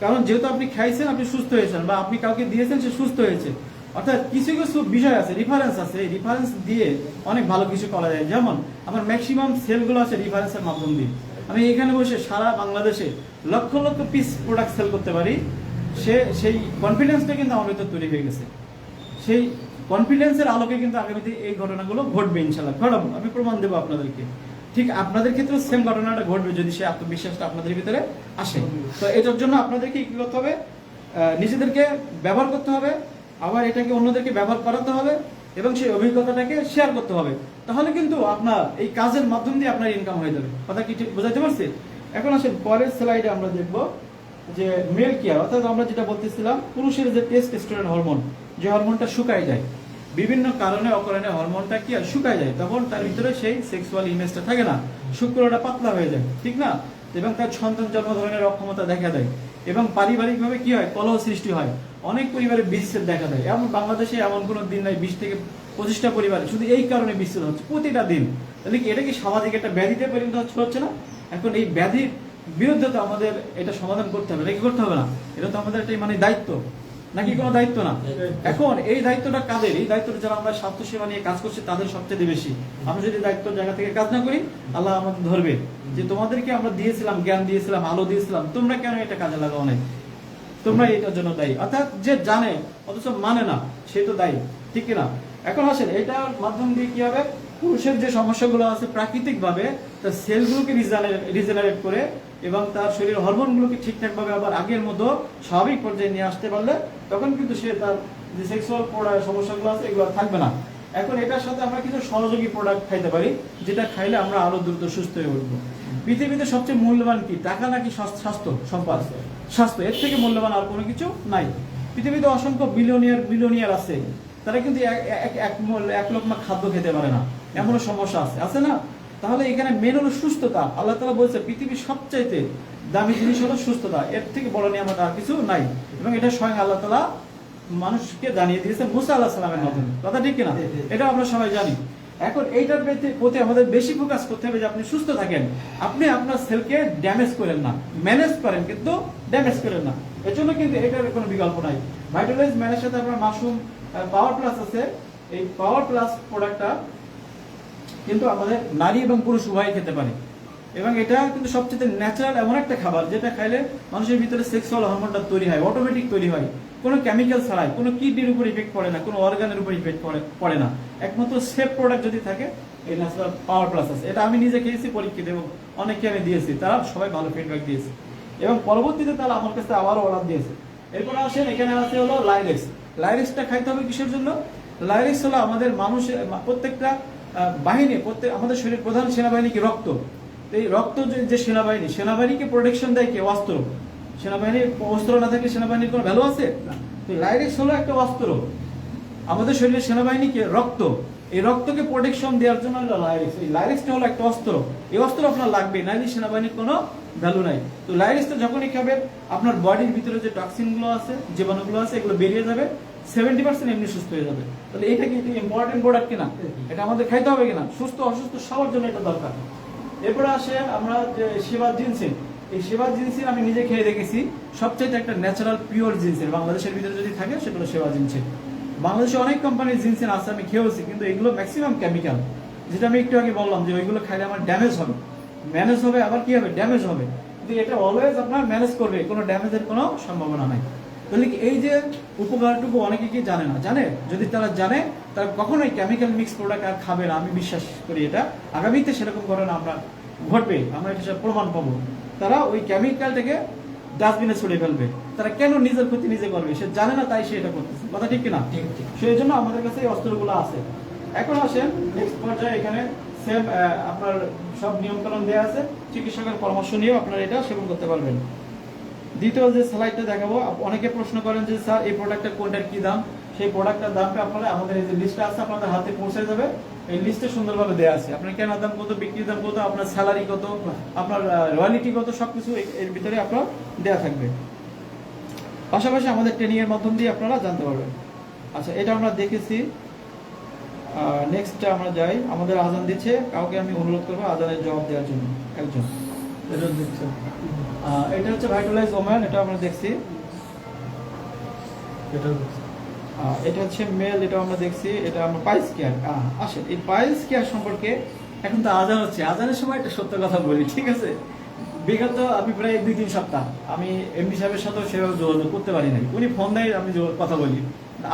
কারণ যেহেতু আপনি খাইছেন, আপনি সুস্থ হয়েছেন, বা আপনি কাউকে দিয়েছেন, সে সুস্থ হয়েছে। অর্থাৎ কিছু কিছু বিষয় আছে, রেফারেন্স আছে, এই রেফারেন্স দিয়ে অনেক ভালো কিছু করা যায়। যেমন আমার ম্যাক্সিমাম সেলগুলো আছে রেফারেন্সের মাধ্যম দিয়ে। আমি এখানে বসে সারা বাংলাদেশে lakh lakh piece product sell করতে পারি। সেই কনফিডেন্সটা কিন্তু আমার ভিতরে তৈরি হয়ে গেছে। সেই কনফিডেন্সের আলোকে কিন্তু আগামীতে এই ঘটনাগুলো ঘটবে, ইনশাল্লাহ ঘটাবো, আমি প্রমাণ দেবো আপনাদেরকে। ঠিক আপনাদের ক্ষেত্রে সেম ঘটনাটা ঘটবে যদি সে আত্মবিশ্বাসটা আপনাদের ভিতরে আসে। তো এটার জন্য আপনাদেরকে কি করতে হবে? নিজেদেরকে ব্যবহার করতে হবে, আবার এটাকে অন্যদেরকে ব্যবহার করাতে হবে, এবং সেই অভিজ্ঞতাটাকে শেয়ার করতে হবে। তাহলে কিন্তু আপনার এই কাজের মাধ্যম দিয়ে আপনার ইনকাম হয়ে যাবে। কথা কি ঠিক বোঝাতে পারছি? এখন আসেন পরের স্লাইডে আমরা দেখব যে মেল কেয়ার, অর্থাৎ আমরা যেটা বলতেছিলাম, পুরুষের যে টেস্টোস্টেরন হরমোন, যে হরমোনটা শুকায় যায় বিভিন্ন কারণে অকারণে, হরমোনটা কি আর শুকায় যায়, তখন তার ভিতরে সেই সেক্সুয়াল ইমেজটা থাকে না, শুক্রটা পাতলা হয়ে যায়, ঠিক না? এবং তার সন্তান জন্ম ধরনের অক্ষমতা দেখা দেয়, এবং পারিবারিকভাবে কি হয়, কলহ সৃষ্টি হয়, অনেক পরিবারে বিচ্ছেদ দেখা দেয়। এমন বাংলাদেশে এমন কোনো দিন নাই 20 থেকে 25টা পরিবারে শুধু এই কারণে বিচ্ছেদ হচ্ছে প্রতিটা দিন। তাহলে কি এটা কি সামাজিক একটা ব্যাধিতে পরিণত হচ্ছে না? এখন এই ব্যাধির বিরুদ্ধে তো আমাদের এটা সমাধান করতে হবে, এটা কি করতে হবে না? এটা তো আমাদের একটা মানে দায়িত্ব, নাকি কোনো দায়িত্ব না? এখন এই দায়িত্বটা কাদের? এই দায়িত্বটা যারা আমরা স্বাস্থ্য সেবা নিয়ে কাজ করছি তাদের সবচেয়ে বেশি। আমরা যদি দায়িত্বের জায়গা থেকে কাজ না করি, আল্লাহ আমাদের ধরবে যে তোমাদেরকে আমরা দিয়েছিলাম, জ্ঞান দিয়েছিলাম, আলো দিয়েছিলাম, তোমরা কেন এটা কাজে লাগাও নাই? তোমরা এটার জন্য দায়ী। অর্থাৎ যে জানে অথচ মানে না, সে তো দায়ী, ঠিক কিনা? এখন আসেন এটার মাধ্যম দিয়ে কি হবে, পুরুষের যে সমস্যাগুলো আছে প্রাকৃতিক ভাবে তার সেলগুলোকে রিজেনারেট করে এবং তার শরীরের হরমোনগুলোকে ঠিকঠাক ভাবে আবার আগের মতো স্বাভাবিক পর্যায়ে নিয়ে আসতে পারলে তখন কিন্তু সে তার যে সেক্সুয়াল সমস্যাগুলো আছে এগুলো থাকবে না। এখন এটার সাথে আমরা কিছু সহযোগী প্রোডাক্ট খাইতে পারি, যেটা খাইলে আমরা আরো দ্রুত সুস্থ হয়ে উঠবো। পৃথিবীতে সবচেয়ে মূল্যবান কি? টাকা নাকি স্বাস্থ্য সম্পদ? স্বাস্থ্য। এর থেকে মূল্যবান আর কোনো কিছু নাই। পৃথিবীতে অসংখ্য বিলিয়নিয়ার আছে, তারা কিন্তু এক লোকমা খাদ্য খেতে পারে না, এমনও সমস্যা আছে না? তাহলে এখানে মেন হলো সুস্থতা। আল্লাহ তাআলা বলছে পৃথিবীর সবচাইতে দামি জিনিস হলো সুস্থতা, এর থেকে বড় নিয়ামত আর কিছু নাই। এবং এটা স্বয়ং আল্লাহ তাআলা মানুষকে জানিয়ে দিয়েছে মুসা আলাইহিস সালামের মাধ্যমে, কথা ঠিক কিনা? এটা আমরা সবাই জানি। এখন এইটার প্রতি আমাদের বেশি ফোকাস করতে হবে যে আপনি সুস্থ থাকেন, আপনি আপনার সেলকে ড্যামেজ করেন না, ম্যানেজ করেন কিন্তু ড্যামেজ করেন না। এর জন্য কিন্তু এটার কোনো বিকল্প নাই। ভাইটালাইজ ম্যানের সাথে আপনার মাশরুম পাওয়ার প্লাস আছে। এই পাওয়ার প্লাস প্রোডাক্টটা কিন্তু আমাদের নারী এবং পুরুষ উভয় খেতে পারে, এবং এটা কিন্তু সবচেয়ে ন্যাচারাল এমন একটা খাবার যেটা খাইলে মানুষের ভিতরে সেক্সুয়াল হরমোনটা তৈরি হয়, অটোমেটিক তৈরি হয়, কোনো কেমিক্যাল ছাড়াই, কোনো কিডনির উপর ইফেক্ট পড়ে না, কোনো অর্গানের উপর ইফেক্ট পড়ে না। একমাত্র সেফ প্রোডাক্ট যদি থাকে এই ন্যাচারাল পাওয়ার প্লাস আছে। এটা আমি নিজে খেয়েছি পরীক্ষিত এবং অনেককে আমি দিয়েছি, তারা সবাই ভালো ফিডব্যাক দিয়েছে এবং পরবর্তীতে তারা আমার কাছে আবারও অর্ডার দিয়েছে। এরপর আসেন এখানে আছে হলো লাইরেক্স। লাইরেক্সটা খাইতে হবে কিসের জন্য? লাইরেক্স হলো আমাদের মানুষের প্রত্যেকটা বাহিনী, আমাদের শরীরের প্রধান সেনাবাহিনী কি রক্ত। এই রক্ত যে সেনাবাহিনীকে প্রোটেকশন দেয় কে? অস্ত্র। সেনাবাহিনীর অস্ত্র না থাকলে সেনাবাহিনীর কোনো ভ্যালু আছে? তো লাইরেক্স হলো একটা অস্ত্র। আমাদের শরীরের সেনাবাহিনীকে রক্ত, এই রক্তকে প্রোটেকশন দেওয়ার জন্য হলো লাইরেক্স। এই লাইরেক্সটা হলো একটা অস্ত্র, এই অস্ত্র আপনার লাগবে, নাইলে সেনাবাহিনীর কোনো ভ্যালু নাই। তো লাইরেক্সটা যখনই খাবেন আপনার বডির ভিতরে যে টক্সিনগুলো আছে, জীবাণুগুলো আছে, এগুলো বেরিয়ে যাবে, 70% এমনি সুস্থ হয়ে যাবে। তাহলে এটা কিন্তু ইম্পর্টেন্ট প্রোডাক্ট কিনা? এটা আমাদের খাইতে হবে কিনা? সুস্থ অসুস্থ সবার জন্য এটা দরকার। এরপরে আসে আমরা যে সেবা জিনসিন। এই সেবা জিনসিন আমি নিজে খেয়ে দেখেছি, সবচেয়ে একটা ন্যাচারাল পিওর জিনসিন বাংলাদেশের ভিতরে যদি থাকে সেটা হলো সেবা জিনসিন। বাংলাদেশে অনেক কোম্পানির জিনসিন আছে, আমি খেয়েছি, কিন্তু এগুলো ম্যাক্সিমাম কেমিক্যাল। যেটা আমি একটু আগে বললাম যে ওইগুলো খাইলে আমার ড্যামেজ হবে, ম্যানেজ হবে, আবার কি হবে? ড্যামেজ হবে। কিন্তু এটা অলওয়েজ আপনার ম্যানেজ করবে, কোনো ড্যামেজের কোনো সম্ভাবনা নাই। তাহলে এই যে উপকারটুকু অনেকে কি জানে না, জানে? যদি তারা জানে তারা কখনোই কেমিক্যাল মিক্স প্রোডাক্ট আর খাবে না, আমি বিশ্বাস করি। এটা আগামীতে সেরকম ঘটনা আমরা ঘটবে, আমরা এটা প্রমাণ পাবো। তারা ওই কেমিক্যালটাকে ডাস্টবিনে ছড়িয়ে ফেলবে। তারা কেন নিজের ক্ষতি নিজে করবে? সে জানে না, তাই সে এটা করতেছে, কথা ঠিক কিনা? সেই জন্য আমাদের কাছে এই অস্ত্রগুলো আছে। এখন আসেন নেক্সট পর্যায়ে, এখানে সেম আপনার সব নিয়মকানুন দেওয়া আছে, চিকিৎসকের পরামর্শ নিয়েও আপনারা এটা সেবন করতে পারবেন। দ্বিতীয় যে স্লাইডটা দেখাবো, অনেকে প্রশ্ন করেন যে স্যার এই প্রোডাক্টটা কোনটার কি দাম? সেই প্রোডাক্টটার দামটা আপনারা আমাদের এই যে লিস্টটা আছে আপনাদের হাতে পৌঁছে যাবে। এই লিস্টে সুন্দরভাবে দেওয়া আছে, আপনার কেনার দাম কত, বিক্রির দাম কত, আপনার স্যালারি কত, আপনার রয়্যালিটি কত, সবকিছু এর ভিতরে আপনার দেওয়া থাকবে। পাশাপাশি আমাদের ট্রেনিং এর মাধ্যম দিয়ে আপনারা জানতে পারবেন। আচ্ছা, এটা আমরা দেখেছি। নেক্সট আমরা যাই, আমাদের আজান দিচ্ছে, কাউকে আমি অনুরোধ করবো আজানের জবাব দেওয়ার জন্য একজন। এটা হচ্ছে ভাইটালাইজ ওম্যান, এটা আমরা দেখছি। এটা হচ্ছে মেল, এটা আমরা দেখছি। এটা আমরা পাইলস কেয়ার। আসেন এই পাইলস কেয়ার সম্পর্কে, এখন তো আজান হচ্ছে, আজানের সময় একটা সত্য কথা বলি, ঠিক আছে? বিগত আমি প্রায় 2-3 সপ্তাহ আমি এমডি সাহেবের সাথেও সেভাবে যোগাযোগ করতে পারি নাই। উনি ফোন দেয়, আমি কথা বলি।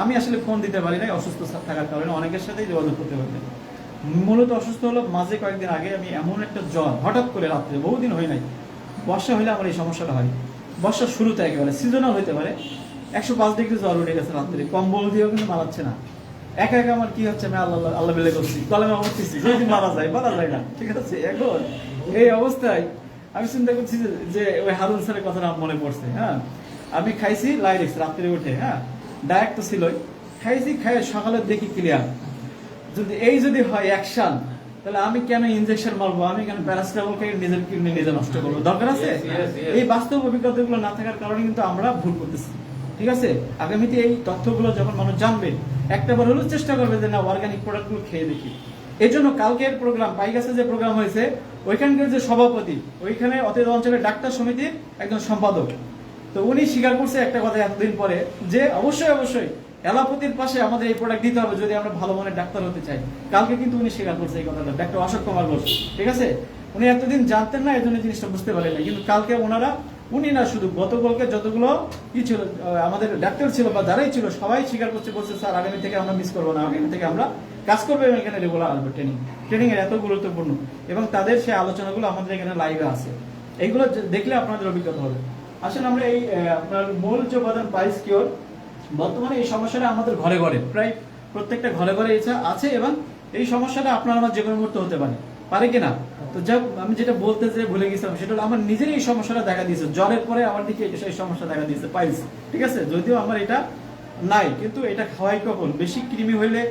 আমি আসলে ফোন দিতে পারি নাই অসুস্থ থাকার কারণে, অনেকের সাথেই যোগাযোগ করতে পারি নাই। মূলত অসুস্থ হলো মাঝে কয়েকদিন আগে, আমি এমন একটা জ্বর হঠাৎ করে রাত্রে, বহুদিন হয় নাই। বর্ষা হলে আমার এই সমস্যাটা হয়, বর্ষার শুরুতে একেবারে সিজনাল হইতে পারে। 105 ডিগ্রি জ্বর উঠে গেছে রাত্রে, কম্বল দিয়েও কিন্তু মারাচ্ছে না। একা একা আমার কি হচ্ছে, আমি আল্লাহ আল্লাহ বেলে করছি, কলমে উঠতেছি, যদি মারা যায় না, ঠিক আছে? এখন এই অবস্থায় আমি চিন্তা করছি যে ওই হারুন স্যারের কথাটা মনে পড়ছে। হ্যাঁ, আমি খাইছি লাইরেক্স রাত্রে উঠে, হ্যাঁ ডায়েট তো ছিলই, খাইছি, খাই সকালে দেখি ক্লিয়ার। যদি হয় অ্যাকশন, তাহলে আমি কেন ইনজেকশন মারবো, আমি কেন প্যারাসিটামল খেয়ে নিজের কিডনি নিজে নষ্ট করবো? দরকার আছে? এই বাস্তব অভিজ্ঞতাগুলো না থাকার কারণে কিন্তু আমরা ভুল করতেছি, ঠিক আছে? আগামীতে এই তথ্যগুলো যখন মানুষ জানবে, একটাবার হলেও চেষ্টা করবে যে না, অর্গানিক প্রোডাক্টগুলো খেয়ে দেখি। এই জন্য কালকের প্রোগ্রাম, পাইগাসে যে প্রোগ্রাম হয়েছে, ওইখানকার যে সভাপতি, ওইখানে অতীত অঞ্চলের ডাক্তার সমিতির একজন সম্পাদক, তো উনি স্বীকার করছে একটা কথা এতদিন পরে, যে অবশ্যই এলাপতির পাশে আমাদের এই প্রোডাক্ট দিতে হবে যদি আমরা ভালো মানের ডাক্তার হতে চাই। কালকে কিন্তু উনি স্বীকার করছে এই কথাটা, ডাক্তার অশোক কুমার ঘোষ, ঠিক আছে? উনি এতদিন জানতেন না, এই জন্য জিনিসটা বুঝতে পারেন না, কিন্তু কালকে উনি না, শুধু গতকালকে যতগুলো কি ছিল আমাদের ডাক্তার ছিল বা যারাই ছিল সবাই স্বীকার করছে, বলছে স্যার আগামী থেকে আমরা মিস করবো না, আগামী থেকে আমরা কাজ করবো, এবং এখানে রেগুলার আসবে। ট্রেনিং এর এত গুরুত্বপূর্ণ, এবং তাদের সেই আলোচনাগুলো আমাদের এখানে লাইভে আছে, এইগুলো দেখলে আপনাদের অভিজ্ঞতা হবে। আসলে আমরা এই আপনার মূল যে উপাদান পাইলস কিওর, বর্তমানে এই সমস্যাটা আমাদের ঘরে ঘরে, প্রায় প্রত্যেকটা ঘরে ঘরে আছে, এবং এই সমস্যাটা আপনার আমার যে কোনো মুহূর্তে হতে পারে কিনা? তো যা আমি যেটা বলতে যে ভুলে গেছিলাম, সেটা হলো আমার নিজেরই এই সমস্যাটা দেখা দিয়েছে, জ্বরের পরে আমার দিকে এই সমস্যা দেখা দিয়েছে, পাইলস, ঠিক আছে? যদিও আমার এটা নাই, কিন্তু এটা খাওয়াই কখন বেশি কৃমি হইলে,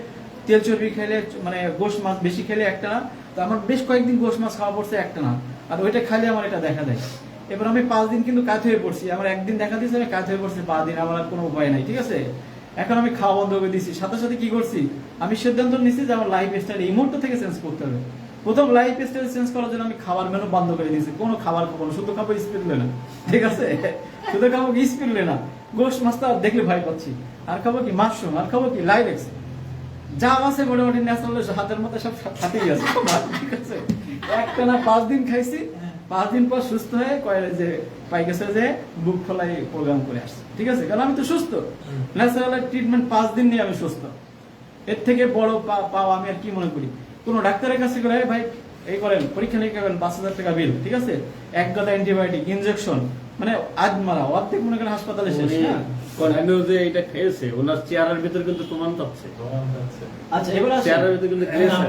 তেল চর্বি খেলে, মানে গোশ মাছ বেশি খেলে একটা না, তো আমার বেশ কয়েকদিন গোশ মাছ খাওয়া পড়ছে একটা না, আর ওইটা খাইলে আমার এটা দেখা দেয়। এবার আমি 5 দিন কিন্তু কাজ হয়ে পড়ছি, আমার একদিন দেখা দিয়েছে আমি কাজ হয়ে পড়ছি 5 দিন, আমার আর কোনো উপায় নাই, ঠিক আছে। এখন আমি খাওয়া বন্ধ করে দিয়েছি, সাথে সাথে কি করছি, আমি সিদ্ধান্ত নিচ্ছি যে আমার লাইফ স্টাইল এই মুহূর্ত থেকে চেঞ্জ করতে হবে। প্রথম লাইফ স্টাইল চেঞ্জ করার জন্য আমি খাবার মেনু বন্ধ করে দিয়েছি, কোনো খাবার খাবো না, শুধু খাবো স্পিরুলিনা না, ঠিক আছে, শুধু খাবো কি স্পিরুলিনা না, গোশ মাছটা দেখলে ভয় পাচ্ছি, আর খাবো কি মাশরুম, আর খাবো কি লাইরেক্স, যা আছে মোটামুটি ন্যাচারাল হাতের মধ্যে সব সাথেই আছে, ঠিক আছে। একটা না 5 দিন খাইছি, 5 দিন পর সুস্থ হয়ে কয়ে যে পাই গেছে যে বুক ফলাই প্রোগ্রাম করে আসছে, ঠিক আছে, কারণ আমি তো সুস্থ, ন্যাচারাল ট্রিটমেন্ট 5 দিন নিয়ে আমি সুস্থ। এর থেকে বড় পাওয়া আমি আর কি মনে করি। কোন ডাক্তারের কাছে গেলে ভাই এই করেন পরীক্ষা নিরীক্ষা করেন 5,000 টাকা বিল, ঠিক আছে, এক গাদা অ্যান্টিবায়োটিক ইনজেকশন, মানে আজ মারা অর্ধেক মনে করেন হাসপাতালে শেষ। আমিও যে এটা খেয়েছে ওনার চেয়ারের ভিতরে কিন্তু প্রমাণ পাচ্ছে। আচ্ছা এবার চেয়ারের ভিতরে কিন্তু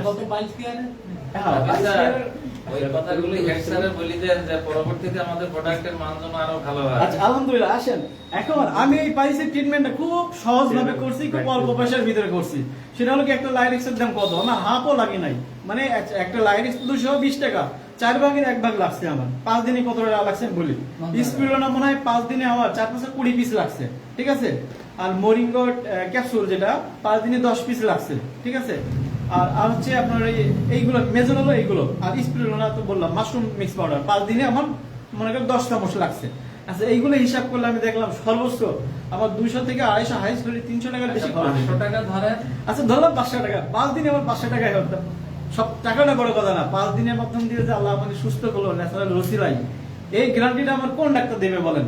কত পাইল কি আরে ওই কথাগুলো হেড স্যারে বলি দেন যে পরবর্তীতে আমাদের প্রোডাক্টের মান যেন আরো ভালো হয়। আচ্ছা আলহামদুলিল্লাহ। আসেন এখন আমি এই পাইসের ট্রিটমেন্টটা খুব সহজ ভাবে করছি, খুব অল্প পয়সার ভিতরে করছি। সেটা হলো কি একটা লাইরিক্সের দাম কত, আমার হাফও লাগে নাই, মানে একটা লাইরিক্স 220 টাকা, 4 ভাগের 1 ভাগ লাগছে আমার। 5 দিনে কত টাকা লাগছে বলি, স্পিরুলিনা মনে হয় 5 দিনে আমার 4-20 পিস লাগছে, ঠিক আছে। আর মোরিঙ্গো ক্যাপসুল যেটা 5 দিনে 10 পিস লাগছে, ঠিক আছে। আর হচ্ছে আপনার এইগুলো মেজন হলো এইগুলো, আর স্পিরুলিনা তো বললাম মাশরুম মিক্স পাউডার 5 দিনে আমার মনে করেন 10 চামচ লাগছে। আচ্ছা এইগুলো হিসাব করলে আমি দেখলাম সর্বোচ্চ আমার 200 থেকে 250 হাইস্ট হলে 300 টাকার বেশি। 500 টাকা ধরে, আচ্ছা ধরলাম 500 টাকা, 5 দিনে আমার 500 টাকায় হতো। সব টাকাটা বড় কথা না, 5 দিনের মাধ্যম দিয়ে যে আল্লাহ আমাকে সুস্থ করলো ন্যাচারাল রসিলাই, এই গ্যারান্টিটা আমার কোন ডাক্তার দেবে বলেন,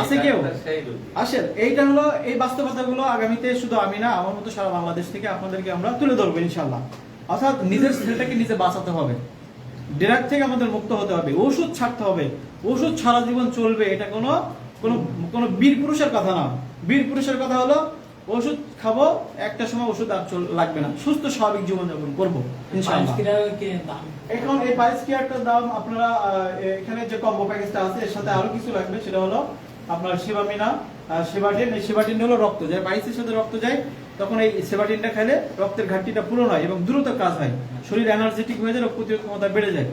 আছে কেউ? আসেন এইটা হলো এই বাস্তবতাগুলো আগামীতে শুধু আমি না, আমার মতো সারা বাংলাদেশ থেকে আপনাদেরকে আমরা তুলে ধরবো ইনশাআল্লাহ। অর্থাৎ নিজের ছেলেটাকে নিজে বাঁচাতে হবে, ড্রাগ থেকে আমাদের মুক্ত হতে হবে, ওষুধ ছাড়তে হবে। ওষুধ ছাড়া জীবন চলবে এটা কোনো কোনো কোনো বীর পুরুষের কথা না। বীর পুরুষের কথা হলো ওষুধ খাবো, একটা সময় ওষুধ আর লাগবে না, সুস্থ স্বাভাবিক জীবন যাপন করবো ইনশাআল্লাহ। এখন এই পাইলস কেয়ারটার দাম আপনারা এখানে যে কম্বো প্যাকেজটা আছে এর সাথে আরো কিছু লাগবে, সেটা হলো আপনার সেবামিনা, সেবাটিন। এই সেবাটিন হলো রক্ত, যে পাইলসের সাথে রক্ত যায় তখন এই সেবাটিনটা খেলে রক্তের ঘাটতিটা পূরণ হয় এবং দ্রুত কাজ হয়, শরীর এনার্জেটিক হয়ে যায়, রোগ প্রতিরোধ ক্ষমতা বেড়ে যায়।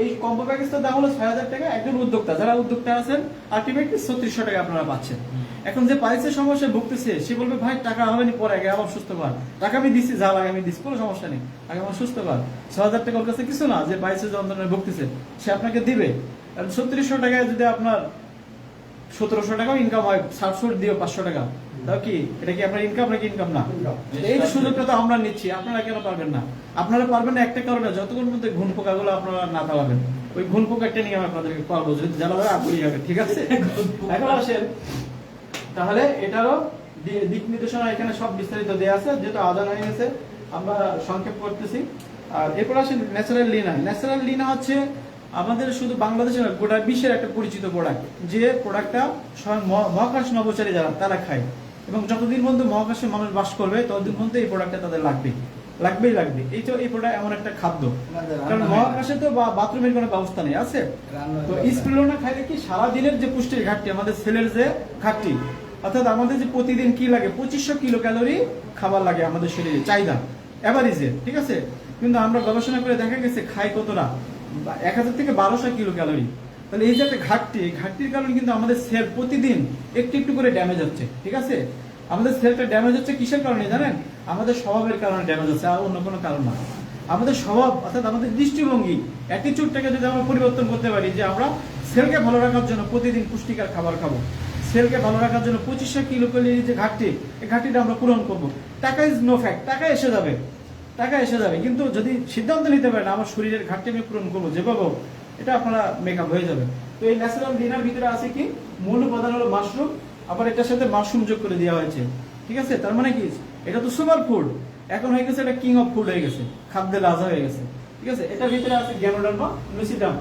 এই কম্বো প্যাকেজটার দাম হলো 6,000 টাকা। একজন উদ্যোক্তা, যারা উদ্যোক্তা আছেন আলটিমেটলি 3600 টাকা আপনারা পাচ্ছেন। এখন যে পাইলসের সমস্যায় ভুগতেছে সে বলবে ভাই টাকা হবে না, পরে আগে আমার সুস্থ কর, টাকা আমি দিচ্ছি, যা লাগে আমি দিচ্ছি, কোনো সমস্যা নেই, আগে আমার সুস্থ কর। 6,000 টাকা ওর কাছে কিছু না, যে পাইলসের যন্ত্রণায় ভুগতেছে সে আপনাকে দিবে। 3600 টাকায় যদি আপনার 1700 টাকাও ইনকাম হয়, 60 দিয়ে 500 টাকা, তাও কি এটা কি আপনার ইনকাম নাকি ইনকাম না? এই সুযোগটা তো আমরা নিচ্ছি, আপনারা কেন পারবেন না? আপনারা পারবেন না একটা কারণে, যতক্ষণ মধ্যে ঘুণ পোকাগুলো আপনারা না পাবেন, ওই ঘুণ পোকা ট্রেনিং আমি আপনাদেরকে করবো, যদি জানা হয় আপনি হবে, ঠিক আছে। এখন আসেন তাহলে এটারও দিক নির্দেশনা এখানে সব বিস্তারিত দেওয়া আছে, যেটা আদান হয়ে গেছে আমরা সংক্ষেপ করতেছি। আর এরপর আসেন ন্যাচারাল লিনা। ন্যাচারাল লিনা হচ্ছে আমাদের শুধু বাংলাদেশের না, গোটা বিশ্বের একটা পরিচিত প্রোডাক্ট, যে প্রোডাক্টটা স্বয়ং মহাকাশ নভোচারী যারা তারা খায়, এবং যতদিন পর্যন্ত মহাকাশে মানুষ বাস করবে ততদিন পর্যন্ত এই প্রোডাক্টটা তাদের লাগবেই লাগবে। এই তো এই প্রোডাক্ট এমন একটা খাদ্য, কারণ মহাকাশে তো বাথরুমের কোনো ব্যবস্থা নেই আছে। তো স্পিরুলিনা খাইলে কি সারা দিনের যে পুষ্টির ঘাটতি, আমাদের সেলের যে ঘাটতি, অর্থাৎ আমাদের যে প্রতিদিন কি লাগে 2500 কিলো ক্যালোরি খাবার লাগে আমাদের শরীরে, চাহিদা এভারেজে, ঠিক আছে। কিন্তু আমরা গবেষণা করে দেখা গেছে খাই কতটা, 1000 থেকে 1200 কিলো ক্যালোরি। তাহলে এই যে একটা ঘাটতি, এই ঘাটতির কারণে কিন্তু আমাদের সেল প্রতিদিন একটু একটু করে ড্যামেজ হচ্ছে, ঠিক আছে। আমাদের সেলটা ড্যামেজ হচ্ছে কিসের কারণে জানেন? আমাদের স্বভাবের কারণে ড্যামেজ হচ্ছে, আর অন্য কোনো কারণ না। আমাদের স্বভাব অর্থাৎ আমাদের দৃষ্টিভঙ্গি, অ্যাটিটিউডটাকে যদি আমরা পরিবর্তন করতে পারি, যে আমরা সেলকে ভালো রাখার জন্য প্রতিদিন পুষ্টিকর খাবার খাবো, সেলকে ভালো রাখার জন্য 2500 কিলো ক্যালোরি যে ঘাটতি, এই ঘাটতিটা আমরা পূরণ করবো। টাকা ইজ নো ফ্যাক্ট, টাকা এসে যাবে, কিন্তু যদি সিদ্ধান্ত নিতে পারেন আমার শরীরের ঘাটতি আমি পূরণ করবো যেভাবে, এটা আপনারা মেকআপ হয়ে যাবে। তো এই ন্যাচারাল ডিনার ভিতরে আছে কি, মূল উপাদান হলো মাশরুম, আবার এটার সাথে মাশরুম যোগ করে দেওয়া হয়েছে, ঠিক আছে। তার মানে কি, এটা তো সুপার ফুড, এখন হয়ে গেছে এটা কিং অফ ফুড হয়ে গেছে, খাদ্যের রাজা হয়ে গেছে, ঠিক আছে। এটার ভিতরে আছে গ্যানোডার্মা লুসিডাম,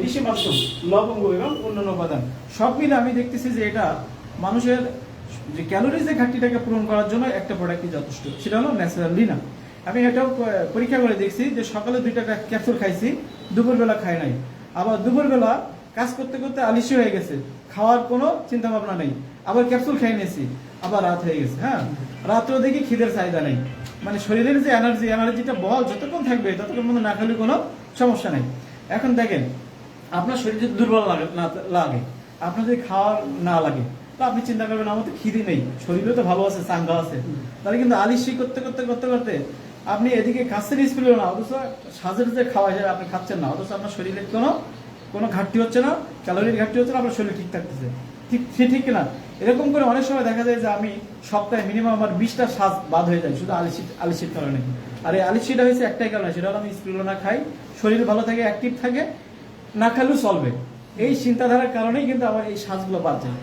ঋষি মাশরুম, লবঙ্গ এবং অন্যান্য উপাদান সব মিলে আমি দেখতেছি যে এটা মানুষের যে ক্যালোরিজ এর ঘাটতিটাকে পূরণ করার জন্য একটা প্রোডাক্টই যথেষ্ট, সেটা হলো ন্যাচারাল লিনা। আমি এটাও পরীক্ষা করে দেখছি যে সকালে 2টা ক্যাপসুল খাইছি, দুপুরবেলা খাই নাই, আবার দুপুরবেলা কাজ করতে করতে আলিশি হয়ে গেছে, খাওয়ার কোনো চিন্তা ভাবনা নেই, আবার ক্যাপসুল খেয়ে নিয়েছি, আবার রাত হয়ে গেছে, হ্যাঁ, রাত্রেও দেখি খিদের চাহিদা নেই। মানে শরীরের যে এনার্জিটা বল যতক্ষণ থাকবে ততক্ষণ মধ্যে না খেলে কোনো সমস্যা নেই। এখন দেখেন, আপনার শরীর যদি দুর্বল লাগে, আপনার যদি খাওয়ার না লাগে, তো আপনি চিন্তা করবেন আমার তো খিদে নেই, শরীরও তো ভালো আছে, চাঙ্গা আছে, তাহলে কিন্তু আলিশি করতে করতে করতে করতে আপনি এদিকে খাচ্ছেন স্পিল না, অথচ সাজের যে খাওয়া যায় আপনি খাচ্ছেন না, অথচ আপনার শরীরে কোনো ঘাটতি হচ্ছে না, ক্যালোরির ঘাটতি হচ্ছে না, আপনার শরীর ঠিক থাকতেছে। ঠিক না? এরকম করে অনেক সময় দেখা যায় যে আমি সপ্তাহে মিনিমাম আমার 20টা সাজ বাদ হয়ে যায় শুধু আলিশির কারণে। আর এই আলিশিটা হয়েছে একটাই কারণে, সেটা হলো আমি স্পিরুলিনা খাই, শরীর ভালো থাকে, অ্যাক্টিভ থাকে, না খেলেও চলবে। এই চিন্তাধারার কারণেই কিন্তু আমার এই সাজগুলো বাদ যায়।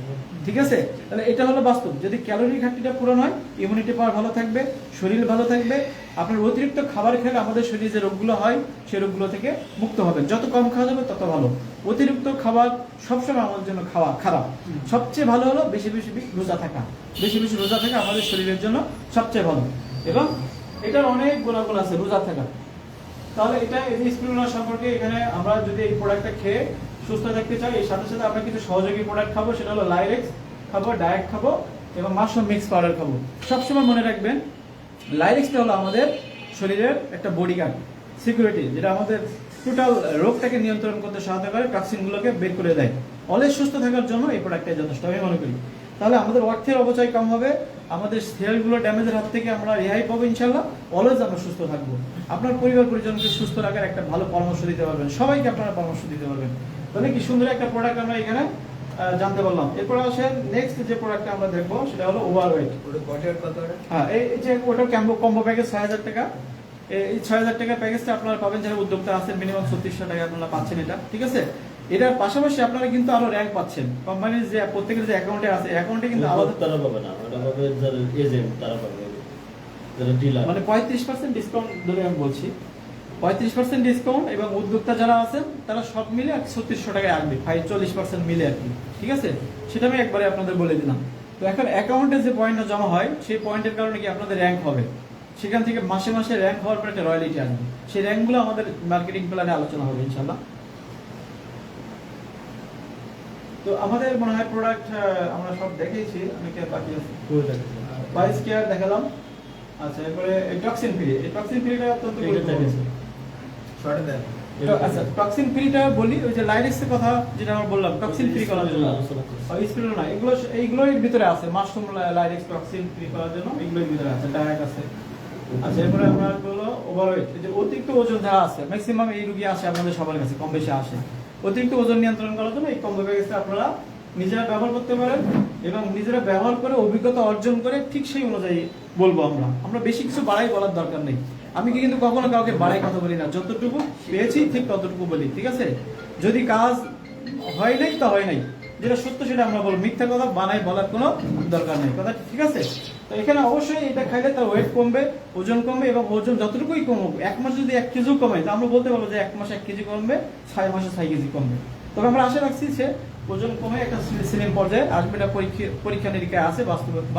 ঠিক আছে? তাহলে এটা হলো বাস্তব। যদি ক্যালোরির ঘাটতিটা পূরণ হয়, ইমিউনিটি পাওয়ার ভালো থাকবে, শরীর ভালো থাকবে। আপনার অতিরিক্ত খাবার খেলে আমাদের শরীরে যে রোগগুলো হয় সেই রোগগুলো থেকে মুক্ত হবেন। যত কম খাওয়া যাবে তত ভালো। অতিরিক্ত খাবার সবসময় আমাদের জন্য খাওয়া খারাপ। সবচেয়ে ভালো হলো বেশি বেশি রোজা থাকা। বেশি বেশি রোজা থাকা আমাদের শরীরের জন্য সবচেয়ে ভালো, এবং এটার অনেক গুণাগুণ আছে রোজা থাকা। তাহলে এটা এই যে স্পিরুলিনা সম্পর্কে এখানে আমরা যদি এই প্রোডাক্টটা খেয়ে সুস্থ থাকতে চাই, এর সাথে সাথে আমরা কিছু সহযোগী প্রোডাক্ট খাবো, সেটা হলো লাইরেক্স খাবো, ডায়েট খাবো এবং মাশরুম মিক্স পাউডার খাবো। সবসময় মনে রাখবেন, লাইরেক্সটা হলো আমাদের শরীরের একটা বডিগার্ড, সিকিউরিটি, যেটা আমাদের টোটাল রোগটাকে নিয়ন্ত্রণ করতে সহায়তা করে, টক্সিনগুলোকে বের করে দেয়। অলওয়েজ সুস্থ থাকার জন্য এই প্রোডাক্টটাই যথেষ্ট আমি মনে করি। তাহলে আমাদের অর্থের অপচয় কম হবে, আমাদের সেলগুলো ড্যামেজের হাত থেকে আমরা রেহাই পাবো ইনশাল্লাহ। অলওয়েজ আমরা সুস্থ থাকবো। আপনার পরিবার পরিজনকে সুস্থ রাখার একটা ভালো পরামর্শ দিতে পারবেন, সবাইকে আপনারা পরামর্শ দিতে পারবেন। তাহলে কি সুন্দর একটা প্রোডাক্ট আমরা এখানে জানতে পারলাম। এরপর আসেন নেক্সট যে প্রোডাক্টটা আমরা দেখবো, সেটা হলো ওভারওয়েট। হ্যাঁ, এই যে ওটা কম্বো প্যাকেজ 6000 টাকা। এই 6000 টাকার প্যাকেজটা আপনারা পাবেন যারা উদ্যোক্তা আছেন, মিনিমাম 3600 টাকা আপনারা পাচ্ছেন এটা। ঠিক আছে? এটার পাশাপাশি আপনারা কিন্তু আরো র্যাঙ্ক পাচ্ছেন। কোম্পানির যে প্রত্যেকের যে অ্যাকাউন্টে আছে, অ্যাকাউন্টে কিন্তু আলাদা তারা পাবে না, ওটা পাবে যারা এজেন্ট, তারা পাবে, যারা ডিলার। মানে 35% ডিসকাউন্ট ধরে আমি বলছি, 35% ডিসকাউন্ট, এবং উদ্যোক্তা যারা আছেন তারা সব মিলে 3600 টাকায় আসবে, 40% মিলে আর কি। ঠিক আছে? সেটা আমি একবারে আপনাদের বলে দিলাম। তো এখন অ্যাকাউন্টে যে পয়েন্টটা জমা হয়, সেই পয়েন্টের কারণে কি আপনাদের র্যাঙ্ক হবে, সেখান থেকে মাসে মাসে র্যাঙ্ক হওয়ার পর একটা রয়্যালিটি আসবে। সেই র্যাঙ্কগুলো আমাদের মার্কেটিং প্ল্যানে আলোচনা হবে ইনশাল্লাহ। তো আমাদের মনে হয় প্রোডাক্ট আমরা সব দেখেছি, অনেকে বাকি আছে। বাইস কেয়ার দেখালাম। আচ্ছা, এরপরে টক্সিন ফ্রি। এই টক্সিন ফ্রিটা অত্যন্ত গুরুত্বপূর্ণ। আচ্ছা, টক্সিন ফ্রিটা বলি, ওই যে লাইরেক্সের কথা যেটা আমরা বললাম, টক্সিন ফ্রি করার জন্য, স্পিরুলিনা এইগুলোর ভিতরে আছে, মাশরুম লাইরেক্স টক্সিন ফ্রি করার জন্য এইগুলোর ভিতরে আছে, ডায়েট আছে। আচ্ছা, এরপরে আমরা বললো ওভারওয়েট, যে অতিরিক্ত ওজন যারা আছে, ম্যাক্সিমাম এই রোগী আসে আমাদের সবার কাছে, কম বেশি আসে। অতিরিক্ত ওজন নিয়ন্ত্রণ করার জন্য এই কম্বো প্যাকেজটা আপনারা নিজেরা ব্যবহার করতে পারেন, এবং নিজেরা ব্যবহার করে অভিজ্ঞতা অর্জন করে ঠিক সেই অনুযায়ী বলবো। আমরা বেশি কিছু বাড়াই বলার দরকার নেই। আমি কিন্তু কখনো কাউকে বাড়াই কথা বলি না, যতটুকু পেয়েছি ঠিক ততটুকু বলি। ঠিক আছে? যদি কাজ হয় নাই তা হয় নাই, যেটা সত্য সেটা আমরা বলবো, মিথ্যা কথা বানাই বলার কোনো দরকার নেই। কথা ঠিক আছে? তো এখানে অবশ্যই এটা খাইলে তার ওয়েট কমবে, ওজন কমবে, এবং ওজন যতটুকুই কমুক, 1 মাস যদি 1 কেজিও কমে, তো আমরা বলতে পারবো যে 1 মাসে 1 কেজি কমবে, 6 মাসে 6 কেজি কমবে। তবে আমরা আশা রাখছি যে ওজন কমে একটা স্লিম পর্যায়ে আসবে, এটা পরীক্ষা নিরীক্ষায় আছে,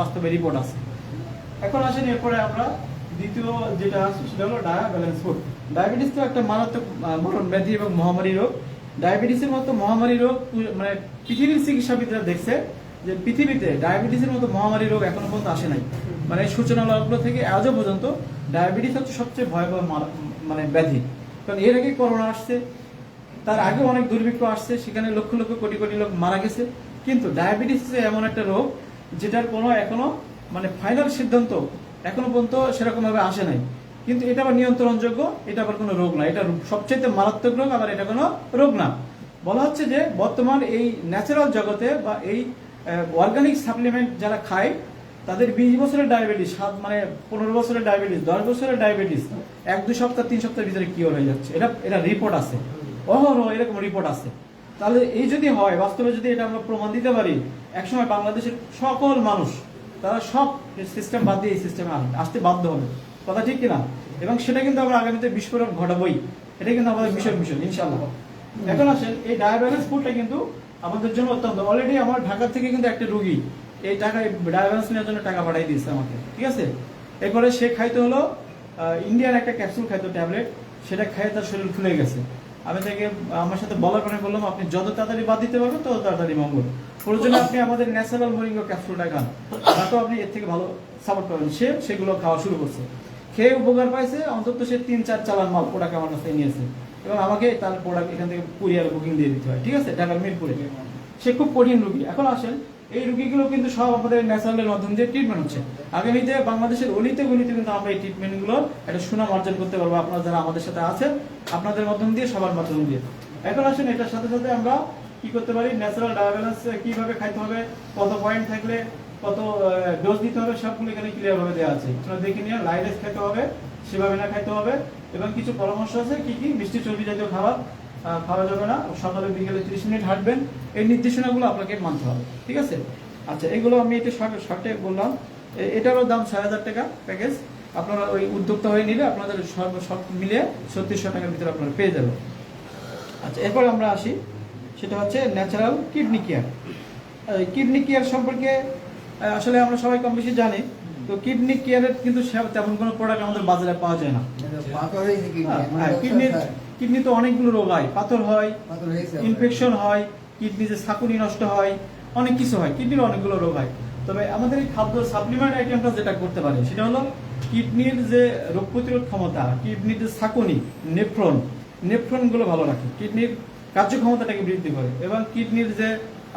বাস্তবে রিপোর্ট আছে। এখন আসেন এরপরে আমরা দ্বিতীয় যেটা আছে, সেটা হলো ব্যালেন্স ফুড। ডায়াবেটিস তো একটা মারাত্মক মরণ ব্যাধি এবং মহামারী রোগ। ডায়াবেটিসের মতো মহামারী রোগ, মানে পৃথিবীর চিকিৎসাবিদরা দেখছে যে পৃথিবীতে ডায়াবেটিসের মতো মহামারী রোগ এখনো পর্যন্ত আসে নাই। মানে সূচনা লগ্ন থেকে আজও পর্যন্ত ডায়াবেটিস হচ্ছে সবচেয়ে ভয়াবহ মানে ব্যাধি। কারণ এর আগে করোনা আসছে, তার আগে অনেক দুর্ভিক্ষ আসছে, সেখানে লক্ষ লক্ষ কোটি কোটি লোক মারা গেছে। কিন্তু ডায়াবেটিস এমন একটা রোগ যেটার কোনো এখনো মানে ফাইনাল সিদ্ধান্ত এখনো পর্যন্ত সেরকম ভাবে আসে নাই। কিন্তু এটা আবার নিয়ন্ত্রণযোগ্য, এটা আবার কোনো রোগ না, এটা সবচেয়ে মারাত্মক রোগ, আবার এটা কোনো রোগ না। বলা হচ্ছে যে বর্তমান এই ন্যাচারাল জগতে বা এই অর্গানিক সাপ্লিমেন্ট যারা খায়, তাদের 20 বছরের ডায়াবেটিস, 15 বছরের ডায়াবেটিস, 10 বছরের ডায়াবেটিস 1-2 সপ্তাহ 3 সপ্তাহের ভিতরে কিওর হয়ে যাচ্ছে। এটা রিপোর্ট আছে, এরকম রিপোর্ট আছে। তাহলে এই যদি হয়, বাস্তবে যদি এটা আমরা প্রমাণ দিতে পারি, একসময় বাংলাদেশের সকল মানুষ তারা সব সিস্টেম বাদ দিয়ে এই সিস্টেমে আসতে বাধ্য হবে। কথা ঠিক কিনা? এবং সেটা কিন্তু আমরা আগামীতে বিস্ফোরণ ঘটাবই, এটা কিন্তু আমাদের মিশন ইনশাআল্লাহ। এখন আসেন, এই ডায়াবেটিস ফুডটা কিন্তু আমাদের জন্য অত্যন্ত, অলরেডি আমার ঢাকা থেকে কিন্তু একটা রোগী এই ডায়াবেটিস নেওয়ার জন্য টাকা পাঠিয়ে দিয়েছে আমাকে। ঠিক আছে? এরপরে সে খাইতে হলো ইন্ডিয়ান একটা ক্যাপসুল খাইতো, ট্যাবলেট, সেটা খাইয়ে তার শরীর ফুলে গেছে। আমি তাকে আমার সাথে বলার পরে বললাম আপনি যত তাড়াতাড়ি বাদ দিতে পারবেন তত তাড়াতাড়ি মঙ্গল। প্রয়োজনে আপনি আমাদের ন্যাচারাল মোরিঙ্গা ক্যাপসুলটা খান, তাতেও আপনি এর থেকে ভালো সাপোর্ট পাবেন। সে সেগুলো খাওয়া শুরু করছে, খেয়ে উপকার পাইছে, অন্তত সে 3-4 চালান মাল প্রোডাক্ট আমার কাছে নিয়েছে এবং আমাকে তার প্রোডাক্ট এখান থেকে কুরিয়ার বুকিং দিয়ে দিতে হয়, ঠিক আছে, ঢাকার মিরপুরে। সে খুব কঠিন রোগী। এখন আসেন, এই রোগীগুলো কিন্তু সব আমাদের ন্যাচারালের মাধ্যম দিয়ে ট্রিটমেন্ট হচ্ছে। আগামীতে বাংলাদেশের অলিতে গলিতে কিন্তু আমরা এই ট্রিটমেন্টগুলো একটা সুনাম অর্জন করতে পারবো, আপনারা যারা আমাদের সাথে আছেন আপনাদের মাধ্যম দিয়ে, সবার মাধ্যম দিয়ে। এখন আসেন, এটার সাথে সাথে আমরা কি করতে পারি, ন্যাচারাল ডায়াবেটিস কিভাবে খাইতে হবে, কত পয়েন্ট থাকলে কত ডোজ দিতে হবে, সবগুলো এখানে ক্লিয়ার ভাবে দেওয়া আছে। আপনারা দেখে নিয়ে লাইলেস খেতে হবে, সেভাবে না খাইতে হবে, এবং কিছু পরামর্শ আছে কি কি মিষ্টি চর্বি জাতীয় খাবার খাওয়া যাবে না, সকালে বিকেলে 30 মিনিট হাঁটবেন, এই নির্দেশনাগুলো আপনাকে মানতে হবে, ঠিক আছে। আচ্ছা, এগুলো আমি এটা শর্টে বললাম। এটারও দাম 6000 টাকা প্যাকেজ। আপনারা ওই উদ্যোক্তা হয়ে নিলে আপনাদের সব মিলিয়ে 3600 টাকার ভিতরে আপনারা পেয়ে যাবেন। আচ্ছা, এরপর আমরা আসি, সেটা হচ্ছে natural kidney care. Kidney care সম্পর্কে আসলে আমরা সবাই কম বেশি জানি। তো কিডনি কেয়ারের কিন্তু তেমন কোনো প্রোডাক্ট আমাদের বাজারে পাওয়া যায় না। কিডনি তো অনেকগুলো রোগ হয়, পাথর হয়, ইনফেকশন হয়, কিডনি যে ছাঁকুনি নষ্ট হয়, অনেক কিছু হয়, কিডনির অনেকগুলো রোগ হয়। তবে আমাদের এই খাদ্য সাপ্লিমেন্ট আইটেমটা যেটা করতে পারে সেটা হলো কিডনির যে রোগ প্রতিরোধ ক্ষমতা, কিডনির যে ছাঁকুনি, নেফ্রনগুলো ভালো রাখে, কিডনির কার্যক্ষমতাটাকে বৃদ্ধি করে, এবং কিডনির যে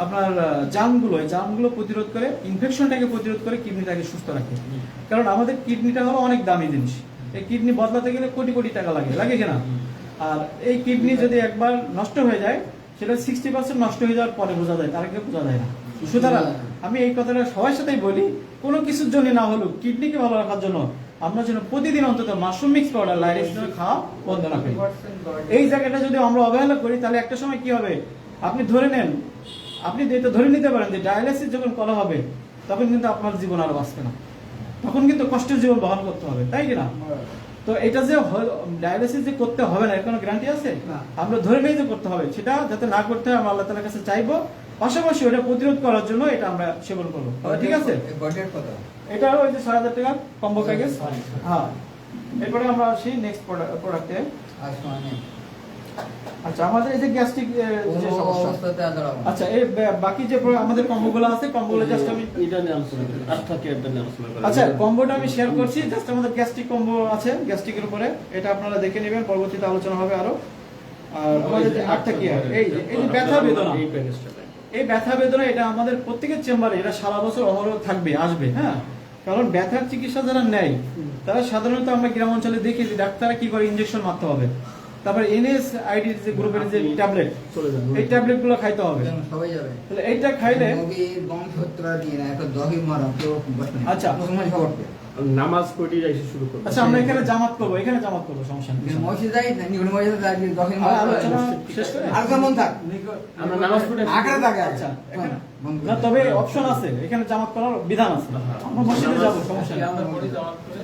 আপনার জার্মগুলো প্রতিরোধ করে, ইনফেকশনটাকে প্রতিরোধ করে, কিডনিটাকে সুস্থ রাখে। কারণ আমাদের কিডনিটা হলো অনেক দামি জিনিস, এই কিডনি বদলাতে গেলে কোটি কোটি টাকা লাগে কিনা। আর এই কিডনি যদি একবার নষ্ট হয়ে যায়, সেটা 60% নষ্ট হয়ে যাওয়ার পরে বোঝা যায়, তার আগে বোঝা যায় না। সুতরাং আমি এই কথাটা সবার সাথেই বলি, কোনো কিছুর জন্য না হলেও কিডনিকে ভালো রাখার জন্য আমরা যেন প্রতিদিন অন্তত মাশরুম মিক্স পাউডার লাইরেক্স খাওয়া বন্ধ না করি। এই জায়গাটা যদি আমরা অবহেলা করি, তাহলে একটা সময় কি হবে, আপনি ধরে নিতে পারেন যে ডায়ালিসিস যখন করা হবে তখন কিন্তু আপনার জীবন আর বাঁচবে না, তখন কিন্তু কষ্টের জীবন বহন করতে হবে, তাই কিনা। তো এটা যে ডায়ালিসিস যে করতে হবে না এর কোনো গ্যারান্টি আছে? আমরা ধরে নেই যে করতে হবে, সেটা যাতে না করতে হয় আমরা আল্লাহ তাআলার কাছে চাইবো, পাশাপাশি ওটা প্রতিরোধ করার জন্য এটা আমরা সেবন করবো, ঠিক আছে। এটা হলো ওই যে 6000 টাকার কম্বো প্যাকেজ। হ্যাঁ, এরপরে আমরা আসি নেক্সট প্রোডাক্টে। আচ্ছা, আমাদের এই যে গ্যাস্ট্রিক যে সমস্যা, আচ্ছা এই বাকি যে আমাদের কম্বোগুলো আছে, কম্বোগুলো জাস্ট আমি এটা নিয়ে আলোচনা করি, আর্থা কেয়ারটা নিয়ে আলোচনা করি। আচ্ছা, কম্বোটা আমি শেয়ার করছি, জাস্ট আমাদের গ্যাস্ট্রিক কম্বো আছে, গ্যাস্ট্রিকের উপরে, এটা আপনারা দেখে নেবেন, পরবর্তীতে আলোচনা হবে আরো। আর আমাদের যে আর্থা কেয়ার, এই যে ব্যথা বেদনা, এই ব্যথা বেদনা এটা আমাদের প্রত্যেকের চেম্বারে এটা সারা বছর অহরহ থাকবে, আসবে। হ্যাঁ, কারণ ব্যথার চিকিৎসা যারা নেয় তারা সাধারণত আমরা গ্রাম অঞ্চলে দেখি যে ডাক্তাররা কি করে, ইনজেকশন মারতে হবে, তারপরে NSAID যে গ্রুপের যে ট্যাবলেট, এই ট্যাবলেট গুলো খাইতে হবে। তাহলে এইটা খাইলে আচ্ছা নামাজ পড়ি যাইছে শুরু করব। আচ্ছা, আমরা এখানে জামাত করব, সমস্যা নেই। আলোচনা শেষ করে আমরা নামাজ পড়ি আচ্ছা, না তবে অপশন আছে, এখানে জামাত করার বিধান আছে, আমরা মসজিদে যাব, সমস্যা নেই। আমরা পড়ি জামাত করে।